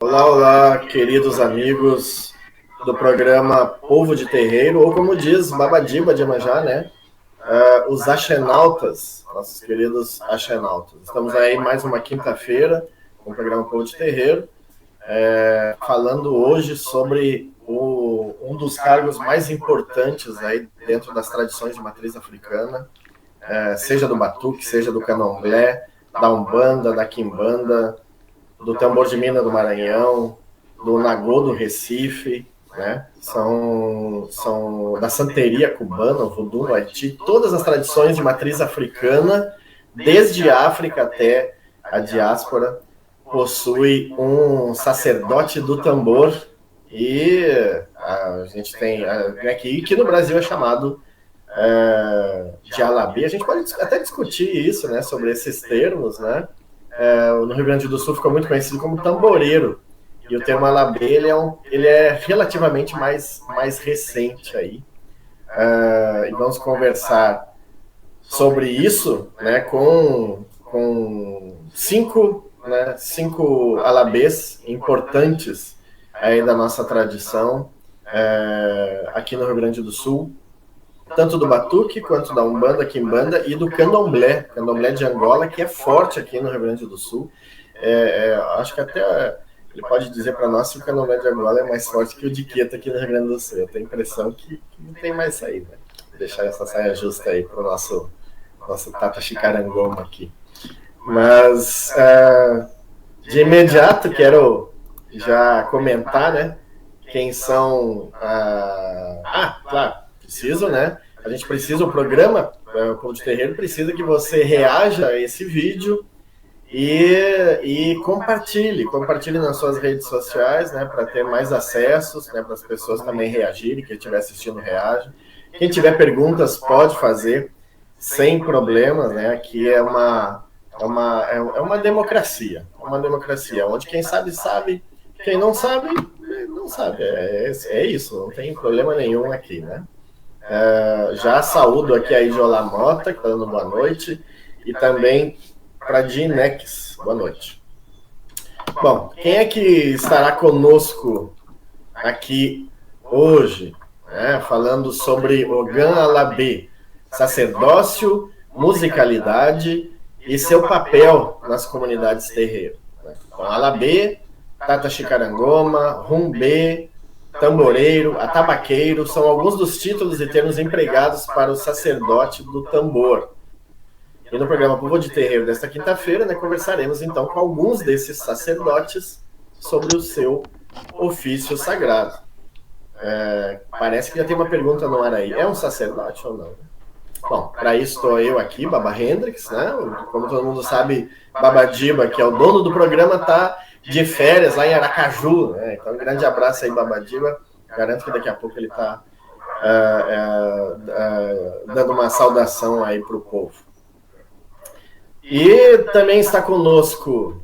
Olá, olá, queridos amigos do programa Povo de Terreiro, ou como diz Babadiba de Iemanjá, né? Os Axenautas, nossos queridos Axenautas. Estamos aí mais uma quinta-feira com o programa Povo de Terreiro, falando hoje sobre um dos cargos mais importantes aí dentro das tradições de matriz africana, seja do Batuque, seja do Candomblé, da Umbanda, da Quimbanda, do Tambor de Mina do Maranhão, do Nagô do Recife, né? São da santeria cubana, o voodoo no Haiti, todas as tradições de matriz africana, desde a África até a diáspora, possui um sacerdote do tambor e a gente tem aqui, que no Brasil é chamado de Alabê. A gente pode até discutir isso, né, sobre esses termos, né? No Rio Grande do Sul ficou muito conhecido como tamboreiro. E o termo alabê ele é relativamente mais recente aí. E vamos conversar sobre isso, né, com cinco alabês importantes aí da nossa tradição aqui no Rio Grande do Sul, tanto do Batuque quanto da Umbanda, Quimbanda e do Candomblé, Candomblé de Angola, que é forte aqui no Rio Grande do Sul. Acho que até ele pode dizer para nós se o Candomblé de Angola é mais forte que o de Queta aqui no Rio Grande do Sul. Eu tenho a impressão que não tem mais saída. Deixar essa saia justa aí para o nosso Tata Chicarangoma aqui. Mas, de imediato, quero já comentar, né, quem são... claro, preciso, né? A gente precisa, o programa, o Povo de Terreiro, precisa que você reaja a esse vídeo e compartilhe nas suas redes sociais, né, para ter mais acessos, né, para as pessoas também reagirem, quem estiver assistindo reage. Quem tiver perguntas pode fazer sem problemas, né? Aqui é uma democracia, onde quem sabe sabe, quem não sabe não sabe. É isso, não tem problema nenhum aqui, né? Já saúdo aqui a Ijola Mota, que está dando boa noite, e também para Dinex, boa noite. Bom, quem é que estará conosco aqui hoje, né, falando sobre Ogan Alabê, sacerdócio, musicalidade e seu papel nas comunidades terreiro? Então, Alabê, Tata Chicarangoma, Rumbê, tamboreiro, atabaqueiro, são alguns dos títulos e termos empregados para o sacerdote do tambor. E no programa Povo de Terreiro desta quinta-feira, né, conversaremos então com alguns desses sacerdotes sobre o seu ofício sagrado. Parece que já tem uma pergunta no ar aí. É um sacerdote ou não? Bom, para isso estou eu aqui, Baba Hendrix, né? Como todo mundo sabe, Babadiba, que é o dono do programa, está de férias lá em Aracaju, né? Então, um grande abraço aí, Babadiba. Garanto que daqui a pouco ele está dando uma saudação aí para o povo. E também está conosco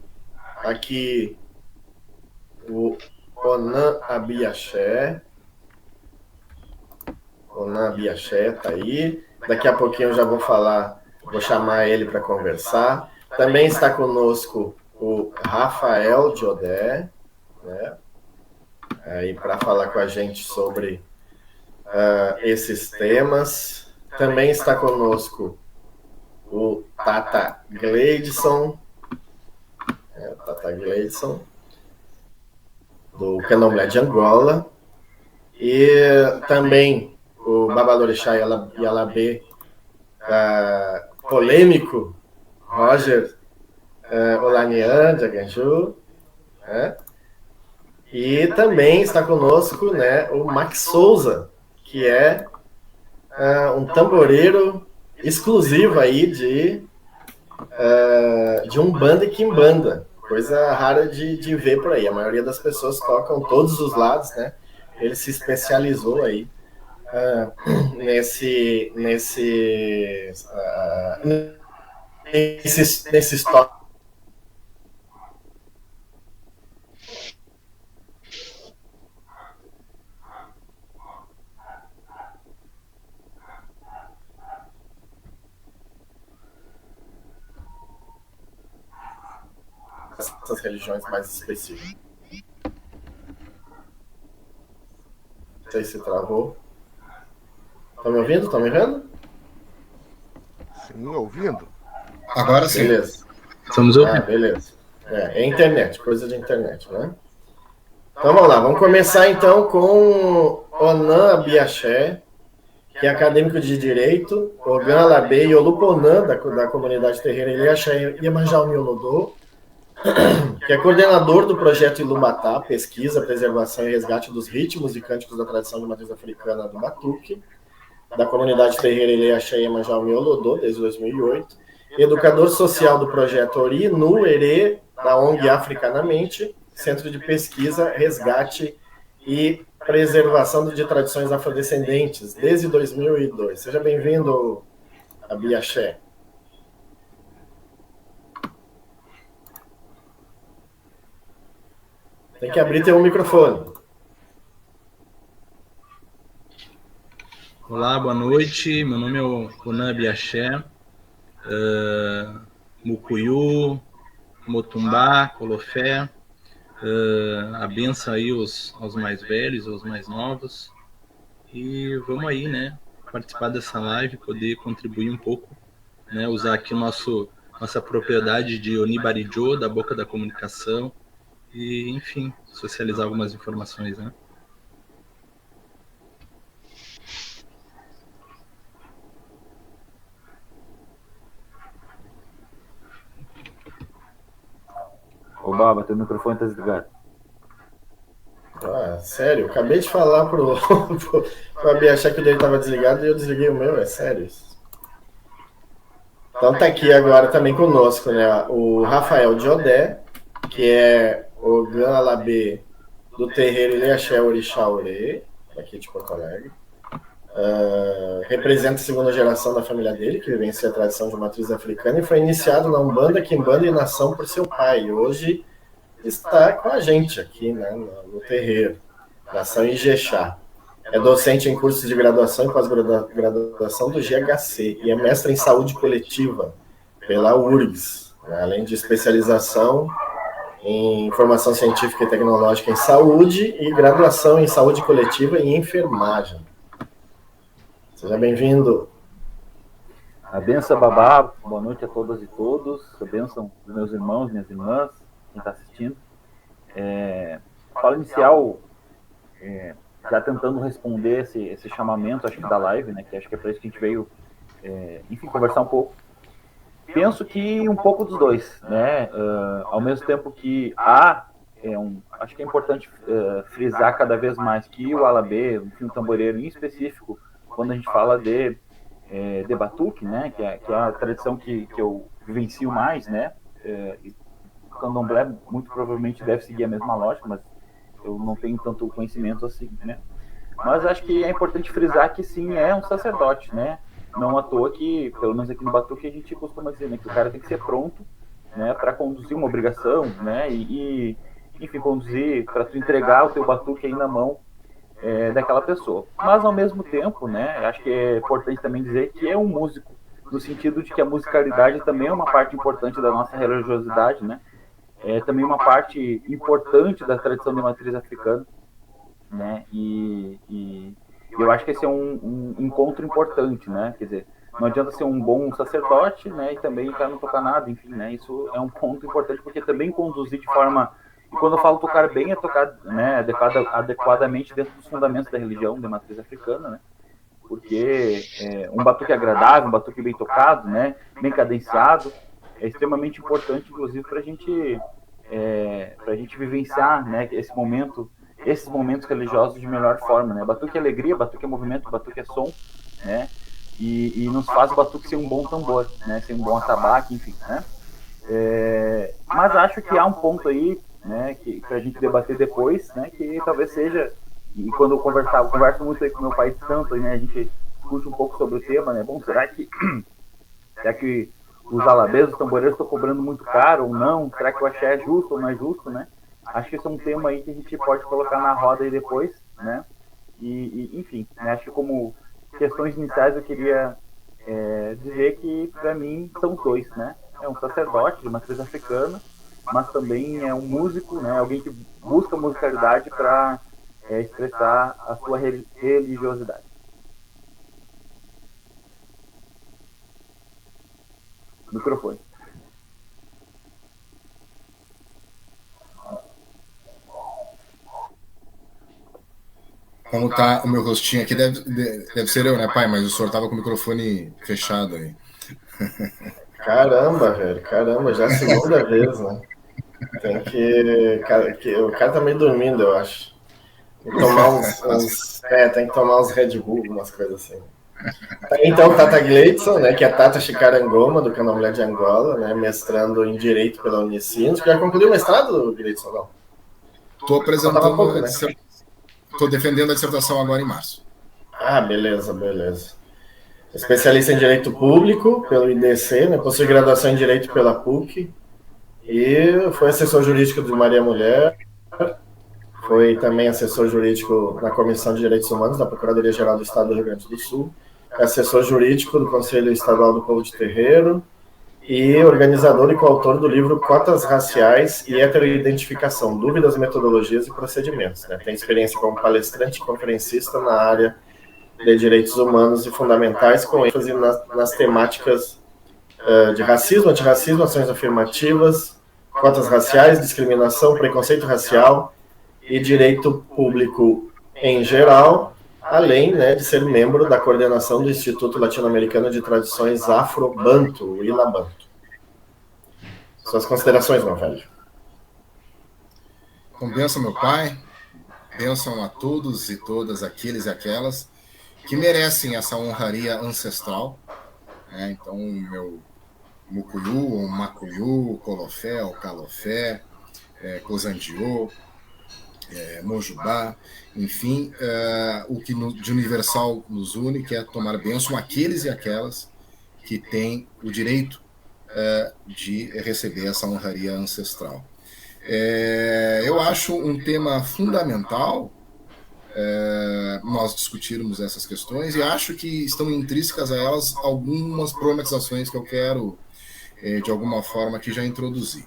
aqui o Onan Abiaxé. Onan Abiaxé está aí. Daqui a pouquinho eu já vou chamar ele para conversar. Também está conosco o Rafael Jodé, né? Aí para falar com a gente sobre esses temas. Também está conosco o Tata Gleidson, do Candomblé de Angola, e também o Babalorixá Yalabê, polêmico Roger Olanian de Aganju, né? E também está conosco, né, o Max Souza, que é um tamboreiro exclusivo aí de Umbanda e Quimbanda, coisa rara de ver por aí. A maioria das pessoas tocam todos os lados, né? Ele se especializou aí nesses toques. Essas religiões mais específicas. sei se travou. Estão me ouvindo? Estão me vendo? Sim, ouvindo. Agora sim. Beleza. Estamos ouvindo. Beleza. É internet, coisa de internet, né? Então vamos lá, vamos começar então com Onan Abiaxé, que é acadêmico de Direito, Ogan Alabê e Oluponan, da comunidade terreira Ilhaxé Iemanjá Miolodô, que é coordenador do projeto Ilumatá, pesquisa, preservação e resgate dos ritmos e cânticos da tradição de matriz africana do Batuque, da comunidade terreira Ilhaxé Iemanjá Miolodô, desde 2008, educador social do projeto Ori Nu Erê, da ONG Africanamente, Centro de Pesquisa, Resgate e Preservação de Tradições Afrodescendentes, desde 2002. Seja bem-vindo, Abiaxé. Tem que abrir teu microfone. Olá, boa noite. Meu nome é Onan Abiaxé. Mucuyu, Motumbá, Colofé. A benção aí aos mais velhos, aos mais novos. E vamos aí, né? Participar dessa live, poder contribuir um pouco, né? Usar aqui nossa propriedade de Onibarijô, da Boca da Comunicação. E, enfim, socializar algumas informações, né? Ô, Baba, teu microfone tá desligado. Sério? Acabei de falar pro Abiaxé que o dele estava desligado e eu desliguei o meu, é sério isso? Então tá aqui agora também conosco, né, o Rafael Diodé, que é o Gan Alabê do terreiro Ilhaxé Orixá Orê, aqui de Porto Alegre. Representa a segunda geração da família dele, que vivencia a tradição de matriz africana, e foi iniciado na Umbanda, Quimbanda e Nação por seu pai. Hoje está com a gente aqui, né, no terreiro, Nação Ijexá. É docente em cursos de graduação e pós-graduação do GHC e é mestre em saúde coletiva pela URGS, né, além de especialização em formação científica e tecnológica em saúde e graduação em saúde coletiva e enfermagem. Seja bem-vindo. A benção, Babá. Boa noite a todas e todos. A benção dos meus irmãos, minhas irmãs, quem está assistindo. Fala inicial, já tentando responder esse chamamento, acho que da live, né? Que acho que é para isso que a gente veio, enfim, conversar um pouco. Penso que um pouco dos dois, né? Ao mesmo tempo que acho que é importante frisar cada vez mais que o Alabê, enfim, o tamboreiro em específico, quando a gente fala de batuque, né? Que é a tradição que eu vivencio mais, né? O candomblé muito provavelmente deve seguir a mesma lógica, mas eu não tenho tanto conhecimento assim, né? Mas acho que é importante frisar que sim, é um sacerdote, né? Não à toa que, pelo menos aqui no batuque, a gente costuma dizer, né, que o cara tem que ser pronto, né, para conduzir uma obrigação, né, e enfim, conduzir, para tu entregar o teu batuque aí na mão daquela pessoa. Mas, ao mesmo tempo, né, acho que é importante também dizer que é um músico, no sentido de que a musicalidade também é uma parte importante da nossa religiosidade, né, é também uma parte importante da tradição de matriz africana, né, e eu acho que esse é um encontro importante, né, quer dizer, não adianta ser um bom sacerdote, né, e também o cara não tocar nada, enfim, né, isso é um ponto importante, porque também conduzir de forma, e quando eu falo tocar bem, é tocar, né, adequadamente dentro dos fundamentos da religião de matriz africana, né, porque um batuque agradável, um batuque bem tocado, né, bem cadenciado, é extremamente importante, inclusive, para a gente vivenciar, né, esses momentos religiosos de melhor forma, né? Batuque é alegria, batuque é movimento, batuque é som, né? E nos faz o batuque ser um bom tambor, né? Ser um bom atabaque, enfim, né? Mas acho que há um ponto aí, né, que pra gente debater depois, né, que talvez seja, e quando eu converso muito aí com meu pai de santo, né, a gente discute um pouco sobre o tema, né? Bom, será que os alabês, os tamboreiros estão cobrando muito caro ou não? Será que o axé é justo ou não é justo, né? Acho que esse é um tema aí que a gente pode colocar na roda aí depois, né? Enfim, né? Acho que como questões iniciais eu queria dizer que, para mim, são os dois, né? É um sacerdote de matriz africana, mas também é um músico, né? Alguém que busca musicalidade para expressar a sua religiosidade. Microfone. Como tá o meu rostinho aqui, deve ser eu, né, pai? Mas o senhor tava com o microfone fechado aí. Caramba, velho, caramba, já é a segunda vez, né? Tem o cara tá meio dormindo, eu acho. Tem que tomar tem que tomar uns Red Bull, umas coisas assim. Então, Tata Gleidson, né, que é Tata Chicarangoma, do Candomblé de Angola, né, mestrando em Direito pela Unicinos. Já concluiu o mestrado, Gleidson, não? Estou apresentando, estou defendendo a dissertação agora em março. Ah, beleza, beleza. Especialista em Direito Público pelo IDC, né, possui graduação em Direito pela PUC, e foi assessor jurídico de Maria Mulher, foi também assessor jurídico na Comissão de Direitos Humanos da Procuradoria-Geral do Estado do Rio Grande do Sul, assessor jurídico do Conselho Estadual do Povo de Terreiro e organizador e coautor do livro Cotas Raciais e Heteroidentificação, Dúvidas, Metodologias e Procedimentos. Né? Tem experiência como palestrante e conferencista na área de direitos humanos e fundamentais, com ênfase nas temáticas de racismo, antirracismo, ações afirmativas, cotas raciais, discriminação, preconceito racial e direito público em geral, além, né, de ser membro da coordenação do Instituto Latino-Americano de Tradições Afro-Banto, o ILABanto. Suas considerações, meu velho. Então, benção, meu pai, benção a todos e todas aqueles e aquelas que merecem essa honraria ancestral. Então, meu Mucuyu, o Macuyu, o Colofé, o Calofé, Cozandiô, Mojubá, enfim, o que de universal nos une, que é tomar bênção aqueles e aquelas que têm o direito de receber essa honraria ancestral. Eu acho um tema fundamental nós discutirmos essas questões, e acho que estão intrínsecas a elas algumas problematizações que eu quero, de alguma forma, que já introduzi.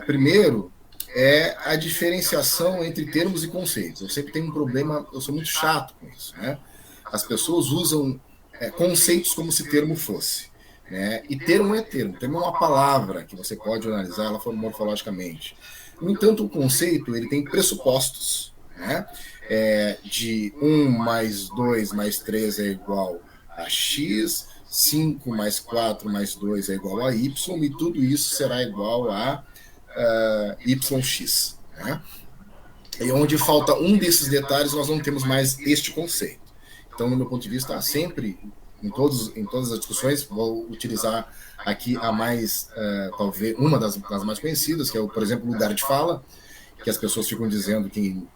Primeiro, é a diferenciação entre termos e conceitos. Eu sempre tenho um problema, eu sou muito chato com isso, né? As pessoas usam conceitos como se termo fosse, né? E termo é termo é uma palavra que você pode analisar ela morfologicamente. No entanto, o conceito ele tem pressupostos, né? De 1 mais 2 mais 3 é igual a x, 5 mais 4 mais 2 é igual a y, e tudo isso será igual a YX. Né? E onde falta um desses detalhes, nós não temos mais este conceito. Então, no meu ponto de vista, sempre, em todas as discussões, vou utilizar aqui a mais, talvez, uma das mais conhecidas, que é, por exemplo, lugar de fala, que as pessoas ficam dizendo que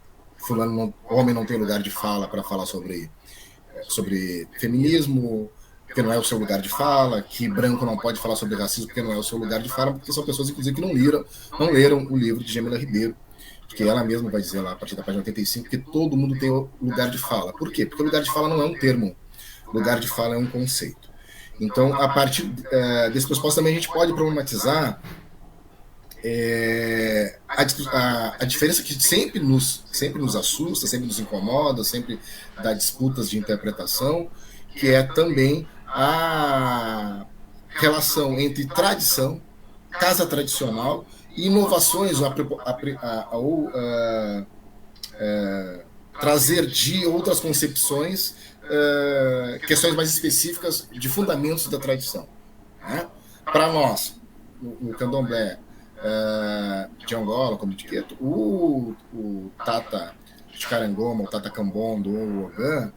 homem não tem lugar de fala para falar sobre feminismo, porque não é o seu lugar de fala, que branco não pode falar sobre racismo porque não é o seu lugar de fala, porque são pessoas, inclusive, que não leram o livro de Jamila Ribeiro, porque ela mesma vai dizer lá, a partir da página 85, que todo mundo tem o lugar de fala. Por quê? Porque o lugar de fala não é um termo, lugar de fala é um conceito. Então, a partir desse pressuposto também a gente pode problematizar a diferença que sempre nos assusta, sempre nos incomoda, sempre dá disputas de interpretação, que é também a relação entre tradição, casa tradicional e inovações, ou trazer de outras concepções questões mais específicas de fundamentos da tradição. Né? Para nós, no Candomblé de Angola, como etiqueta, o Tata Chicarangoma, o Tata Kambondo ou o Ogã,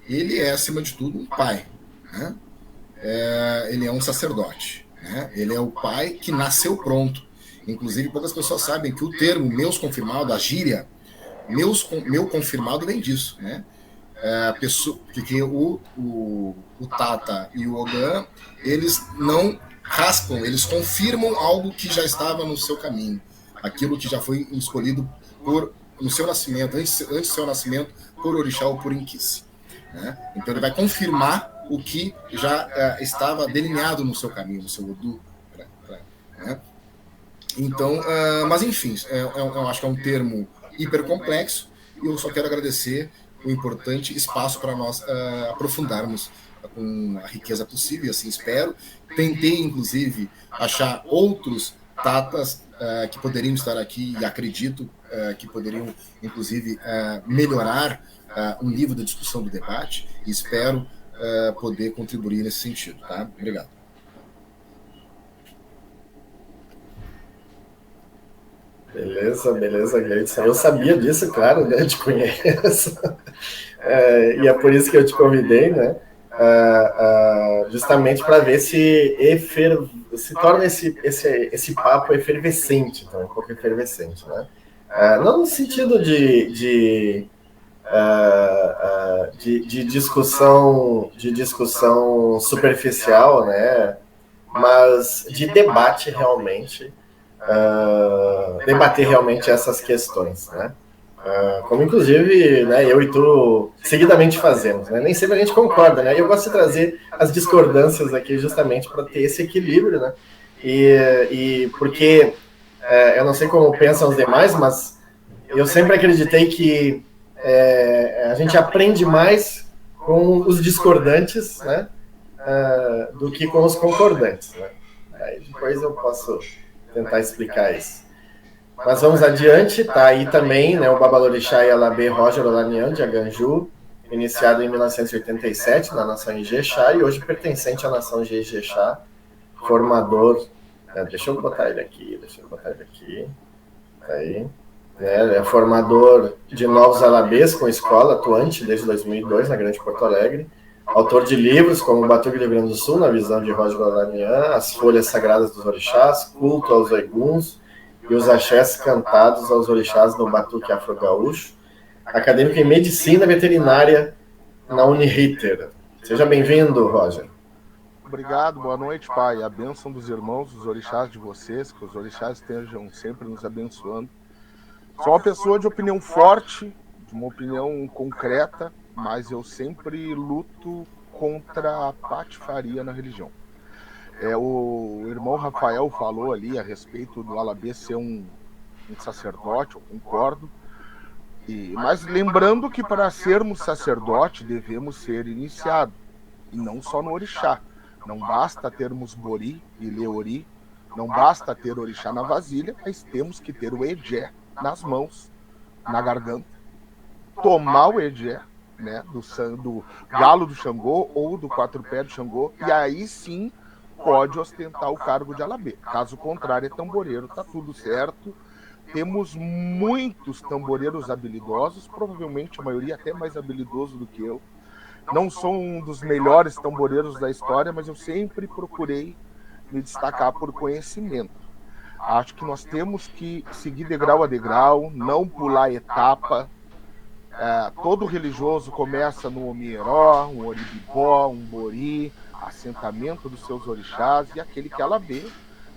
ele é, acima de tudo, um pai. Né? Ele é um sacerdote. Né? Ele é o pai que nasceu pronto. Inclusive, poucas pessoas sabem que o termo meus confirmado, a gíria, meu confirmado vem disso. Né? Porque o Tata e o Ogã, eles não raspam, eles confirmam algo que já estava no seu caminho. Aquilo que já foi escolhido no seu nascimento, antes do seu nascimento, por Orixá ou por Inquice. Né? Então ele vai confirmar o que já estava delineado no seu caminho, no seu Odu. Né? Então, mas enfim, eu acho que é um termo hipercomplexo, eu só quero agradecer o importante espaço para nós aprofundarmos com a riqueza possível, e assim espero. Tentei, inclusive, achar outros tatas que poderiam estar aqui, e acredito que poderiam, inclusive, melhorar um nível de discussão do debate, e espero poder contribuir nesse sentido. Tá? Obrigado. Beleza, Gleidson. Eu sabia disso, claro, né? Eu te conheço. E é por isso que eu te convidei, né? Justamente para ver se torna esse papo efervescente, então, um pouco efervescente, né? Não no sentido de discussão superficial, né? Mas de debate realmente, debater realmente essas questões, né? Como inclusive, né, eu e tu seguidamente fazemos, né? Nem sempre a gente concorda, né? E eu gosto de trazer as discordâncias aqui justamente para ter esse equilíbrio, né? E porque eu não sei como pensam os demais, mas eu sempre acreditei que a gente aprende mais com os discordantes, né? Do que com os concordantes, né? Aí depois eu posso tentar explicar isso. Mas vamos adiante, tá aí também, né, o Babalorixá Yalabê Roger Olanian de Aganju, iniciado em 1987 na nação Ijexá e hoje pertencente à nação Ijexá, formador, deixa eu botar ele aqui, aí, é formador de novos alabês com escola, atuante desde 2002 na Grande Porto Alegre, autor de livros como Batuque do Rio Grande do Sul, na visão de Roger Olanian, As Folhas Sagradas dos Orixás, Culto aos Oiguns, e os axés cantados aos orixás no Batuque Afro-Gaúcho, acadêmico em Medicina Veterinária na Uniriter. Seja bem-vindo, Roger. Obrigado, boa noite, Pai. A bênção dos irmãos, dos orixás de vocês, que os orixás estejam sempre nos abençoando. Sou uma pessoa de opinião forte, de uma opinião concreta, mas eu sempre luto contra a patifaria na religião. O irmão Rafael falou ali a respeito do Alabê ser um sacerdote, eu concordo. Mas lembrando que para sermos sacerdote devemos ser iniciados, e não só no orixá. Não basta termos Bori e Leori, não basta ter orixá na vasilha, mas temos que ter o Ejé nas mãos, na garganta. Tomar o Ejé, né, do galo do Xangô ou do quatro pés do Xangô, e aí sim pode ostentar o cargo de Alabê. Caso contrário, é tamboreiro, tá tudo certo. Temos muitos tamboreiros habilidosos, provavelmente a maioria até mais habilidoso do que eu. Não sou um dos melhores tamboreiros da história, mas eu sempre procurei me destacar por conhecimento. Acho que nós temos que seguir degrau a degrau, não pular etapa. Todo religioso começa no Omieró, um Oribibó, um Bori, assentamento dos seus orixás, e aquele que Alabê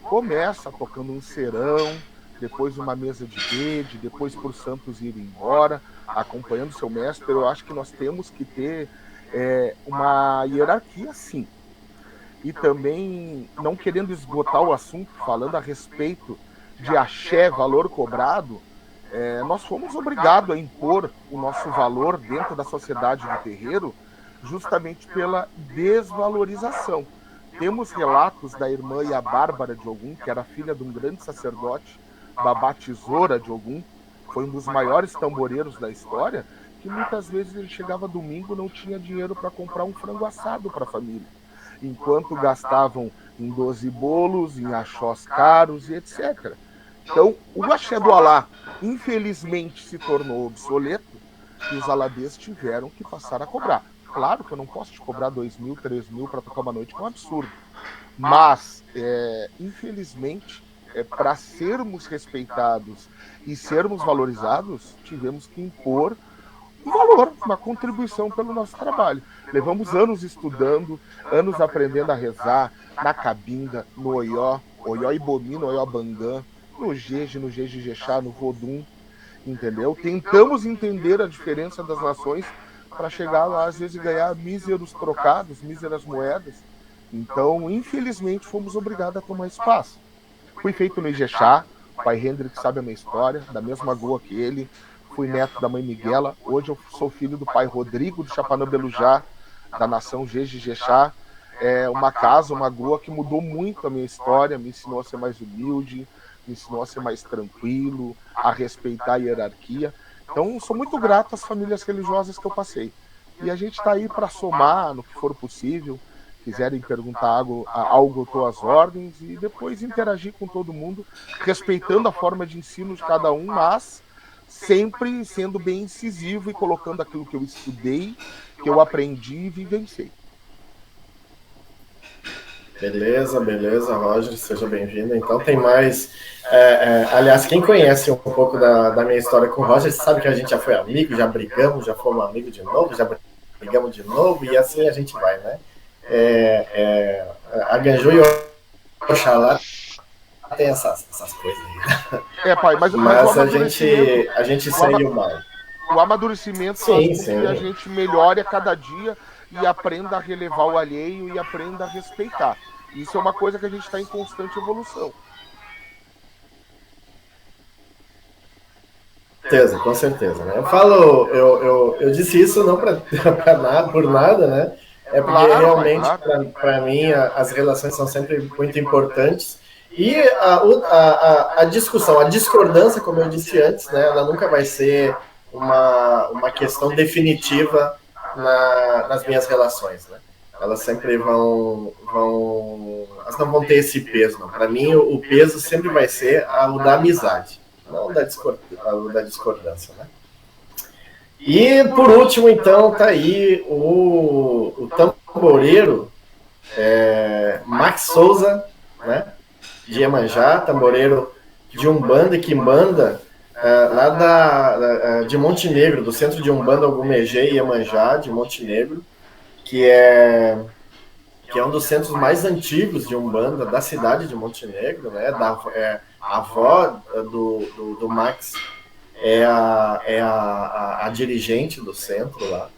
começa tocando um serão, depois uma mesa de rede, depois por santos ir embora, acompanhando seu mestre. Eu acho que nós temos que ter uma hierarquia, sim. E também, não querendo esgotar o assunto, falando a respeito de axé, valor cobrado, nós fomos obrigados a impor o nosso valor dentro da sociedade do terreiro, justamente pela desvalorização. Temos relatos da irmã Ia Bárbara de Ogum, que era filha de um grande sacerdote, Babá Tesoura de Ogum, foi um dos maiores tamboreiros da história, que muitas vezes ele chegava domingo e não tinha dinheiro para comprar um frango assado para a família, enquanto gastavam em 12 bolos, em axós caros e etc. Então, o axé do Alá, infelizmente, se tornou obsoleto e os alabês tiveram que passar a cobrar. Claro que eu não posso te cobrar 2 mil, 3 mil para tocar uma noite, que é um absurdo. Mas, infelizmente, para sermos respeitados e sermos valorizados, tivemos que impor um valor, uma contribuição pelo nosso trabalho. Levamos anos estudando, anos aprendendo a rezar, na cabinda, no Oió, Oió Ibomi, no Oió Bangã, no Jeje Jexá, no Vodum, entendeu? Tentamos entender a diferença das nações para chegar lá, às vezes, e ganhar míseros trocados, míseras moedas. Então, infelizmente, fomos obrigados a tomar espaço. Fui feito no Ijexá, o pai Hendrik sabe a minha história, da mesma goa que ele. fui neto da mãe Miguela, hoje eu sou filho do pai Rodrigo, do Chapanã Belujá, da nação Jeje-Jexá. É uma casa, uma grua que mudou muito a minha história, me ensinou a ser mais humilde, me ensinou a ser mais tranquilo, a respeitar a hierarquia. Então, sou muito grato às famílias religiosas que eu passei. E a gente está aí para somar no que for possível. Quiserem perguntar algo, eu estou às ordens, e depois interagir com todo mundo, respeitando a forma de ensino de cada um, mas sempre sendo bem incisivo e colocando aquilo que eu estudei, que eu aprendi e vivenciei. Beleza, beleza, Roger, seja bem-vindo. Então tem mais... aliás, quem conhece um pouco da minha história com o Roger sabe que a gente já foi amigo, já brigamos, já fomos amigos de novo, já brigamos de novo, e assim a gente vai, né? A Ganju e o Oxalá tem essas coisas aí. Pai, mas a gente segue o mal. O amadurecimento faz com que a gente melhore a cada dia e aprenda a relevar o alheio e aprenda a respeitar. Isso é uma coisa que a gente está em constante evolução. Com certeza, né? Eu disse isso não por nada, né? É porque realmente, para mim, as relações são sempre muito importantes. E a discussão, a discordância, como eu disse antes, né? Ela nunca vai ser uma questão definitiva nas minhas relações, né? Elas sempre elas não vão ter esse peso, não. Para mim, o peso sempre vai ser o da amizade, não da discordância, né? E, por último, então, tá aí o tamboreiro Max Souza, né? De Iemanjá, tamboreiro de Umbanda e Quimbanda, lá de Montenegro, do centro de Umbanda Ogumegê e Iemanjá, de Montenegro, que é um dos centros mais antigos de Umbanda da cidade de Montenegro, né? A avó do Max é a dirigente do centro lá,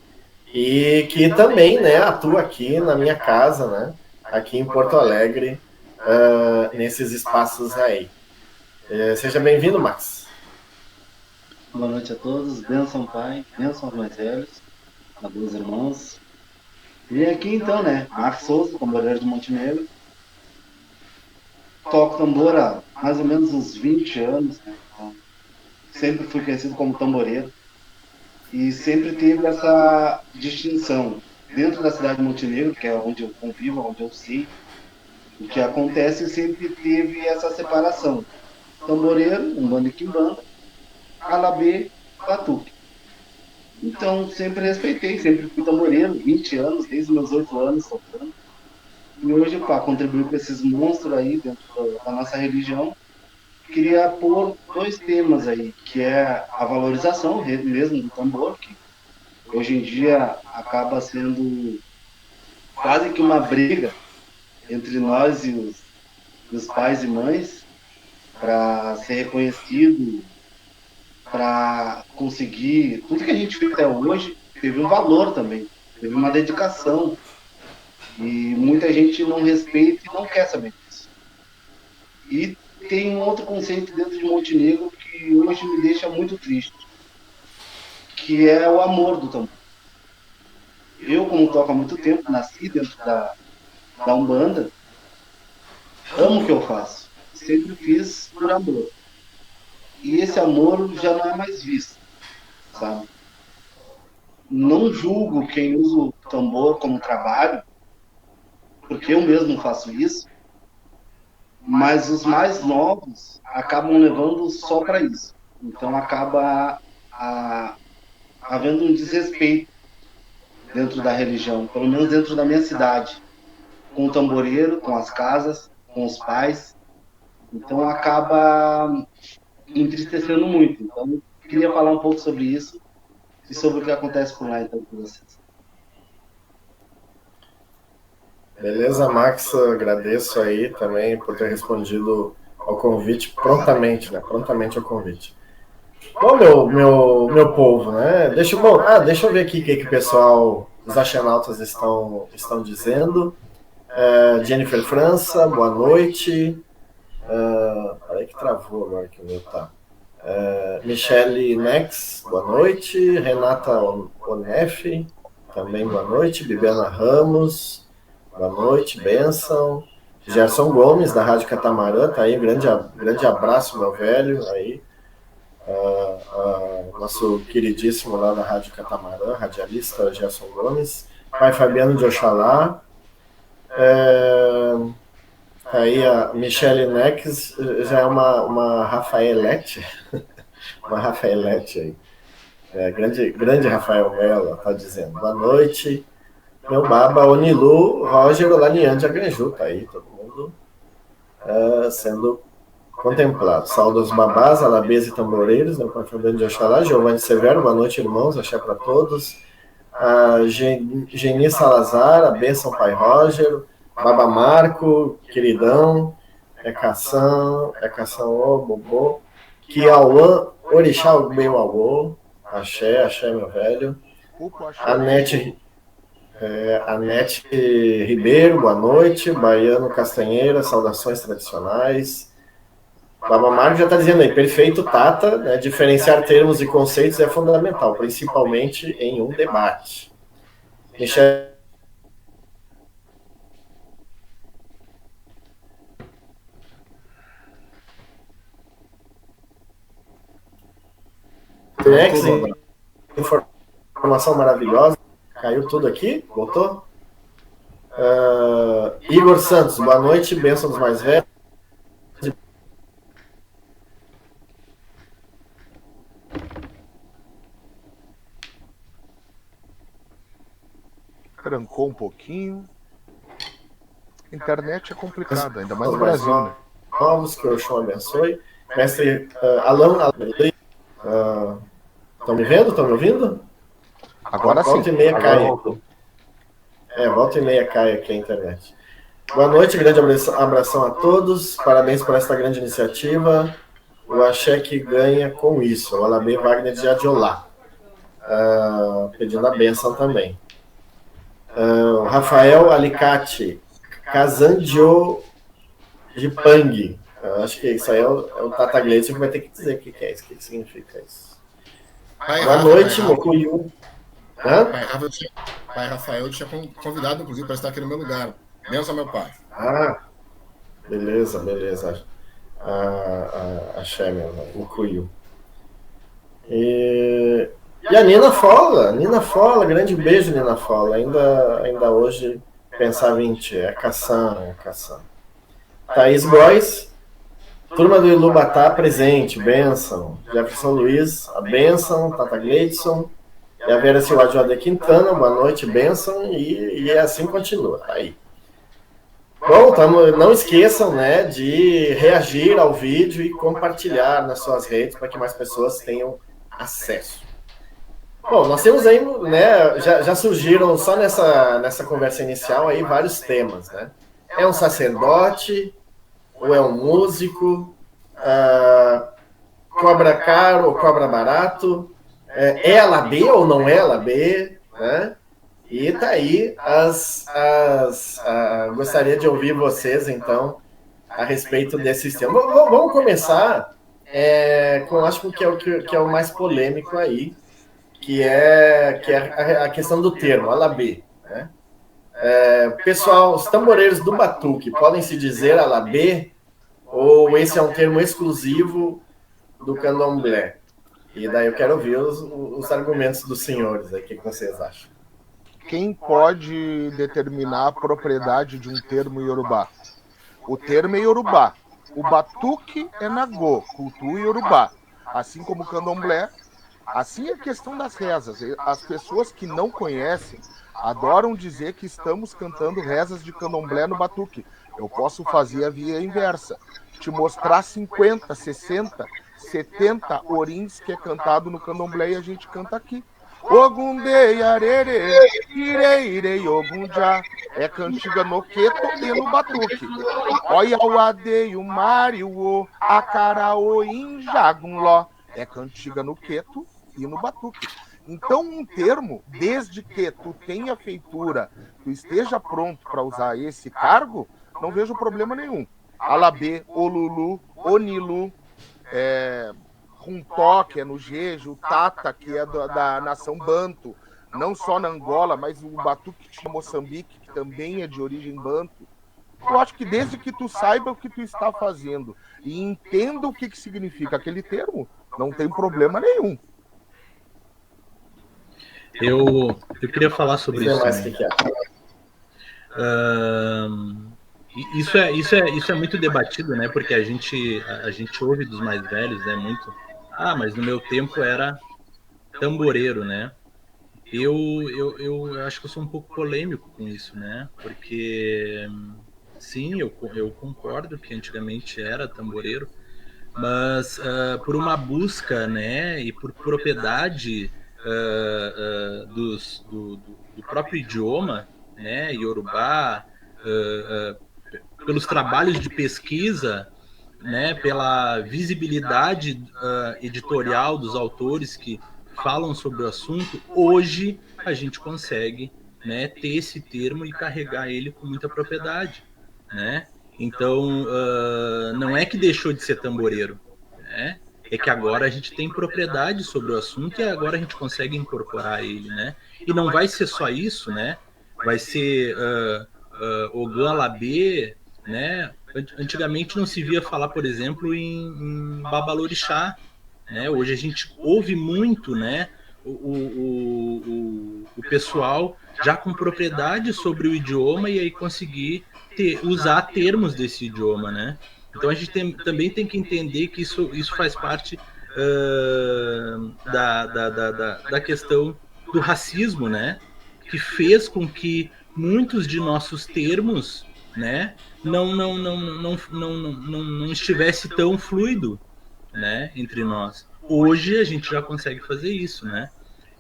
e que também, né, atua aqui na minha casa, né? Aqui em Porto Alegre, nesses espaços aí. Seja bem-vindo, Max. Boa noite a todos, bênção pai, bênção aos mais velhos, a meus irmãos. E aqui então, né, Max Souza, tamboreiro de Montenegro. Toco tambor há mais ou menos uns 20 anos, né? Então, sempre fui conhecido como tamboreiro. E sempre teve essa distinção dentro da cidade de Montenegro, que é onde eu convivo, onde eu sei. O que acontece, sempre teve essa separação. Tamboreiro, Umbanda e Quimbanda, Alabê, Batuque. Então, sempre respeitei, sempre fui tamboreiro, 20 anos, desde meus 8 anos tocando. E hoje, para contribuir com esses monstros aí dentro da nossa religião, queria pôr 2 temas aí, que é a valorização mesmo do tambor, que hoje em dia acaba sendo quase que uma briga entre nós e os pais e mães, para ser reconhecido, para conseguir tudo que a gente fez até hoje. Teve um valor também, teve uma dedicação, e muita gente não respeita e não quer saber disso. E tem um outro conceito dentro de Montenegro que hoje me deixa muito triste, que é o amor do tambor. Eu, como toco há muito tempo, nasci dentro da Umbanda, amo o que eu faço, sempre fiz por amor. E esse amor já não é mais visto, sabe? Não julgo quem usa o tambor como trabalho, porque eu mesmo faço isso, mas os mais novos acabam levando só para isso. Então acaba havendo um desrespeito dentro da religião, pelo menos dentro da minha cidade, com o tamboreiro, com as casas, com os pais. Então acaba entristecendo muito. Então eu queria falar um pouco sobre isso e sobre o que acontece por lá, então, com vocês. Beleza, Max, agradeço aí também por ter respondido ao convite prontamente, né? Prontamente ao convite. Bom, meu povo, né? Deixa eu ver aqui o que o pessoal, os axenautas estão dizendo. Jennifer França, boa noite. Peraí que travou agora que o meu tá. Michele Nex, boa noite. Renata Onef, também boa noite. Bibiana Ramos, boa noite, bênção. Gerson Gomes, da Rádio Catamarã, tá aí, grande abraço, meu velho, aí. Nosso queridíssimo lá da Rádio Catamarã, radialista Gerson Gomes. Pai Fabiano de Oxalá. Aí a Michele Nex já é uma Rafaelete. Uma Rafaelete aí. Grande Rafael Mello, tá dizendo. Boa noite. Meu baba, Onilu, Roger, Olanian de Agranju, tá aí, todo mundo sendo contemplado. Saúde aos babás, alabês e tamboreiros, né, o Pai Fabiano de Oxalá. Giovanni Severo, boa noite, irmãos, axé para todos. Geni Salazar, a bênção Pai Roger. Baba Marco, queridão. Cação, ô, bobô. Kiauã, Orixá, meu avô. Axé, meu velho. Anete Ribeiro, boa noite. Baiano Castanheira, saudações tradicionais. Baba Marco já está dizendo aí, perfeito, Tata, né, diferenciar termos e conceitos é fundamental, principalmente em um debate. Michel Nex, informação maravilhosa. Caiu tudo aqui? Voltou? Igor Santos, boa noite, bênção dos mais velhos. Trancou um pouquinho. Internet é complicada, ainda mais no Brasil, né? Novos, que o Oxum abençoe. Mestre Alan, estão me vendo? Estão me ouvindo? Agora sim. Volta e meia cai. Volta e meia cai aqui a internet. Boa noite, grande abração a todos. Parabéns por esta grande iniciativa. O axé que ganha com isso. O Alabê Wagner de Adiolá. Pedindo a bênção também. O Rafael Alicate, Casandio de Pang. Acho que isso aí é o Tata Gleison que vai ter que dizer o que é isso, o que significa isso. Boa noite, Mocuyu. Pai Rafael tinha convidado, inclusive, para estar aqui no meu lugar. Benção, meu pai. Beleza. Axé, meu, Mocuyu. E a Nina Fola, grande beijo, Nina Fola. Ainda hoje pensava em ti, Cação. Thaís Góes, turma do Ilubatá presente, bênção. Jefferson Luiz, a bênção. Tata Gleidson, e a Vera Silva de Quintana, boa noite, bênção. E assim continua, tá aí. Bom, não esqueçam, né, de reagir ao vídeo e compartilhar nas suas redes para que mais pessoas tenham acesso. Bom, nós temos aí, né, já surgiram só nessa conversa inicial aí vários temas, né? É um sacerdote, ou é um músico, cobra caro ou cobra barato, é Alabê ou não é Alabê, né? E tá aí, gostaria de ouvir vocês, então, a respeito desses temas. Vamos começar com, acho que é o mais polêmico aí, que é a questão do termo, Alabê, né? Pessoal, os tamboreiros do batuque podem se dizer Alabê, ou esse é um termo exclusivo do candomblé? E daí eu quero ouvir os argumentos dos senhores aí, o que vocês acham? Quem pode determinar a propriedade de um termo iorubá? O termo é iorubá. O batuque é nagô, cultura iorubá. Assim como o candomblé. Assim é a questão das rezas. As pessoas que não conhecem adoram dizer que estamos cantando rezas de candomblé no batuque. Eu posso fazer a via inversa. Te mostrar 50, 60, 70 orins que é cantado no candomblé e a gente canta aqui. Ogundei arere, irei ogunja. É cantiga no queto e no batuque. Oia o adeio, mario, acaraô, injagunló. É cantiga no queto e no batuque. Então, um termo, desde que tu tenha feitura, tu esteja pronto para usar esse cargo, não vejo problema nenhum. Alabê, Olulu, Onilu, Kuntó, que é no Jeje, o Tata, que é da nação Banto, não só na Angola, mas o batuque de Moçambique, que também é de origem Banto. Eu acho que desde que tu saiba o que tu está fazendo e entenda o que significa aquele termo, não tem problema nenhum. Eu queria falar sobre isso. Mais que é. Isso é muito debatido, né? Porque a gente ouve dos mais velhos, né? Muito. Mas no meu tempo era tamboreiro, né? Eu acho que eu sou um pouco polêmico com isso, né? Porque sim, eu concordo que antigamente era tamboreiro, mas por uma busca, né? E por propriedade do próprio idioma, né? Iorubá, pelos trabalhos de pesquisa, né, pela visibilidade editorial dos autores que falam sobre o assunto, hoje a gente consegue, né, ter esse termo e carregar ele com muita propriedade, né? Então, não é que deixou de ser tamboreiro, né? É que agora a gente tem propriedade sobre o assunto e agora a gente consegue incorporar ele, né? E não vai ser só isso, né? Vai ser Ogã Labê, né? Antigamente não se via falar, por exemplo, em Babalorixá, né? Hoje a gente ouve muito, né? O pessoal já com propriedade sobre o idioma e aí conseguir usar termos desse idioma, né? Então a gente também tem que entender que isso faz parte da questão do racismo, né? Que fez com que muitos de nossos termos, né, não estivesse tão fluido, né, entre nós. Hoje a gente já consegue fazer isso, né?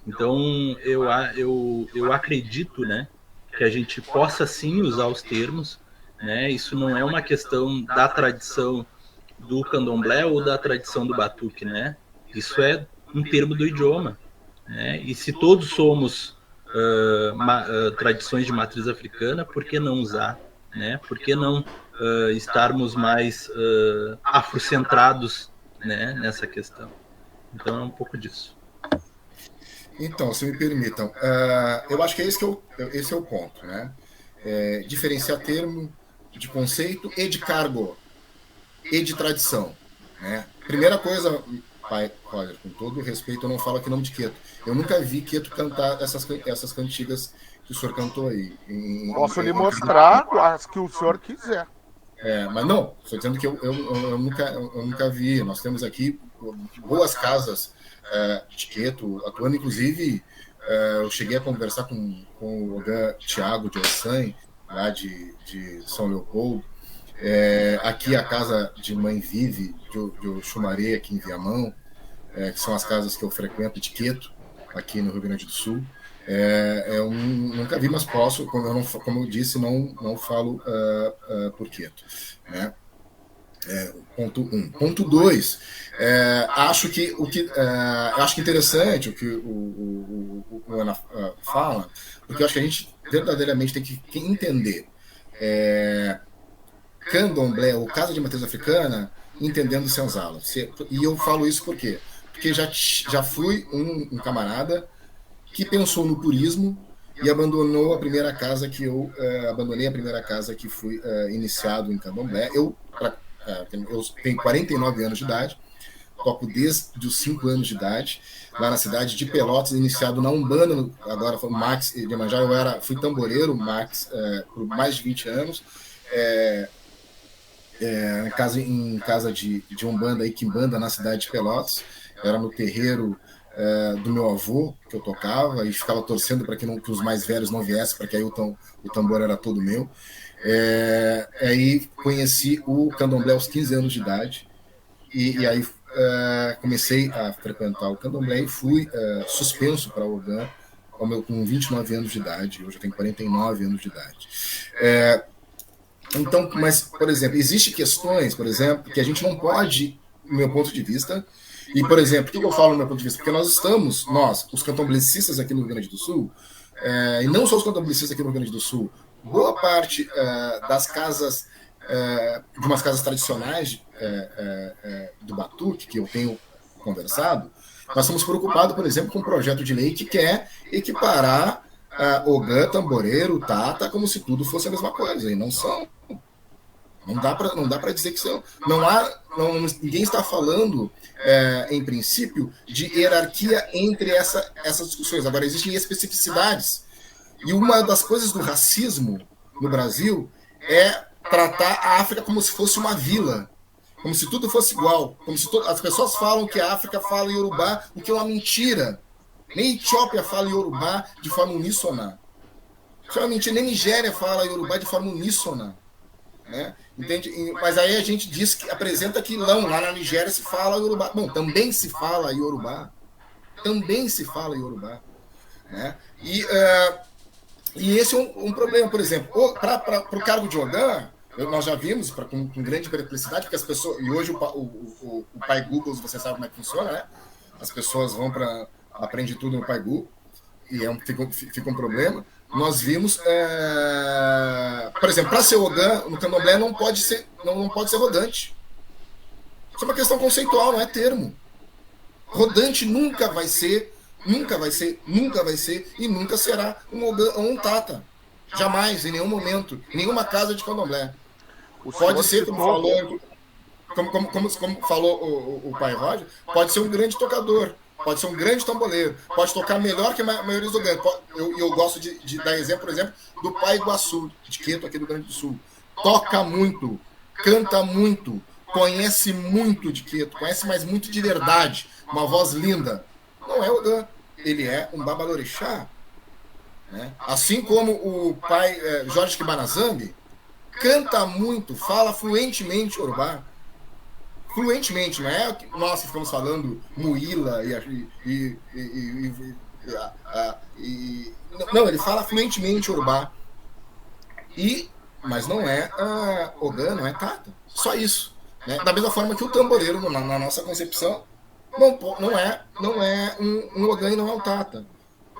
Então eu acredito, né, que a gente possa sim usar os termos, né? Isso não é uma questão da tradição do candomblé ou da tradição do batuque, né? Isso é um termo do idioma, né? E se todos somos tradições de matriz africana, por que não usar, né? Por que não estarmos mais afrocentrados, né, nessa questão? Então é um pouco disso. Então, se me permitam, eu acho que esse é o ponto, né? Diferenciar termo de conceito e de cargo e de tradição, né? Primeira coisa, pai, olha, com todo respeito, eu não falo aqui em nome de Queto. Eu nunca vi Queto cantar essas cantigas que o senhor cantou aí. Posso lhe mostrar as que o senhor quiser. Mas não, estou dizendo que eu nunca vi. Nós temos aqui boas casas de Queto atuando, inclusive eu cheguei a conversar com o Ogã Tiago de Ossan, lá de São Leopoldo. Aqui a casa de Mãe Vive, de Xumaré, aqui em Viamão, que são as casas que eu frequento de Queto, aqui no Rio Grande do Sul. Eu nunca vi, mas posso, como eu disse, não falo por Queto, né? Ponto 1. Ponto 2, acho que interessante o que o Ana fala, porque eu acho que a gente verdadeiramente tem que entender candomblé, ou casa de matriz africana, entendendo senzala. E eu falo isso por quê? Porque já fui um camarada que pensou no purismo e abandonou a primeira casa que eu abandonei a primeira casa que fui iniciado em candomblé. Eu tenho 49 anos de idade, toco desde os 5 anos de idade, lá na cidade de Pelotas, iniciado na Umbanda, agora foi o Max de Iemanjá, fui tamboreiro, Max, por mais de 20 anos, em casa de Umbanda e Quimbanda na cidade de Pelotas, era no terreiro do meu avô que eu tocava e ficava torcendo para que os mais velhos não viessem, porque aí o tambor era todo meu. Aí conheci o candomblé aos 15 anos de idade e aí comecei a frequentar o candomblé e fui suspenso para Ogã com 29 anos de idade. Hoje eu tenho 49 anos de idade. Então, mas, por exemplo, existem questões, por exemplo, que a gente não pode, do meu ponto de vista, e, por exemplo, por que eu falo do meu ponto de vista? Porque nós, os candomblecistas aqui no Rio Grande do Sul, e não só os candomblecistas aqui no Rio Grande do Sul, boa parte das casas, de umas casas tradicionais do batuque, que eu tenho conversado, nós estamos preocupados, por exemplo, com um projeto de lei que quer equiparar Ogã, tamboreiro, tata, como se tudo fosse a mesma coisa, e não são. Não dá para dizer que são. Ninguém está falando, em princípio, de hierarquia entre essas discussões. Agora, existem especificidades. E uma das coisas do racismo no Brasil é tratar a África como se fosse uma vila, como se tudo fosse igual, as pessoas falam que a África fala Iorubá, o que é uma mentira. Nem Etiópia fala Iorubá de forma uníssona. Isso é uma mentira. Nem Nigéria fala Iorubá de forma uníssona. Né? Entende? Mas aí a gente diz que apresenta que lá na Nigéria se fala Iorubá. Bom, também se fala Iorubá. Também se fala Iorubá. Né? E esse é um problema, por exemplo, para o cargo de Ogã, nós já vimos com grande perplexidade, porque as pessoas. E hoje o Pai Google, você sabe como é que funciona, né? As pessoas vão aprende tudo no Pai Google, e fica um problema. Nós vimos, por exemplo, para ser Ogã, no Candomblé não pode ser rodante. Isso é uma questão conceitual, não é termo. Rodante nunca vai ser e nunca será um Ogã ou um Tata. Jamais, em nenhum momento, em nenhuma casa de Candomblé. Pode ser, como falou o Pai Roger, pode ser um grande tocador, pode ser um grande tamboleiro, pode tocar melhor que a maioria dos Ogãs. Eu gosto de dar exemplo, por exemplo, do Pai Iguaçu, de Queto, aqui do Rio Grande do Sul. Toca muito, canta muito, conhece muito de Queto, conhece mais muito de verdade, uma voz linda. Não é Ogã, ele é um babalorixá. Né? Assim como o pai Jorge Kibanazambi canta muito, fala fluentemente Iorubá. Fluentemente, não é nós que ficamos falando Muíla não, ele fala fluentemente Iorubá. Mas não é Ogã, não é Tata. Só isso. Né? Da mesma forma que o tamboreiro, na nossa concepção, não é um Ogã e não é um Tata.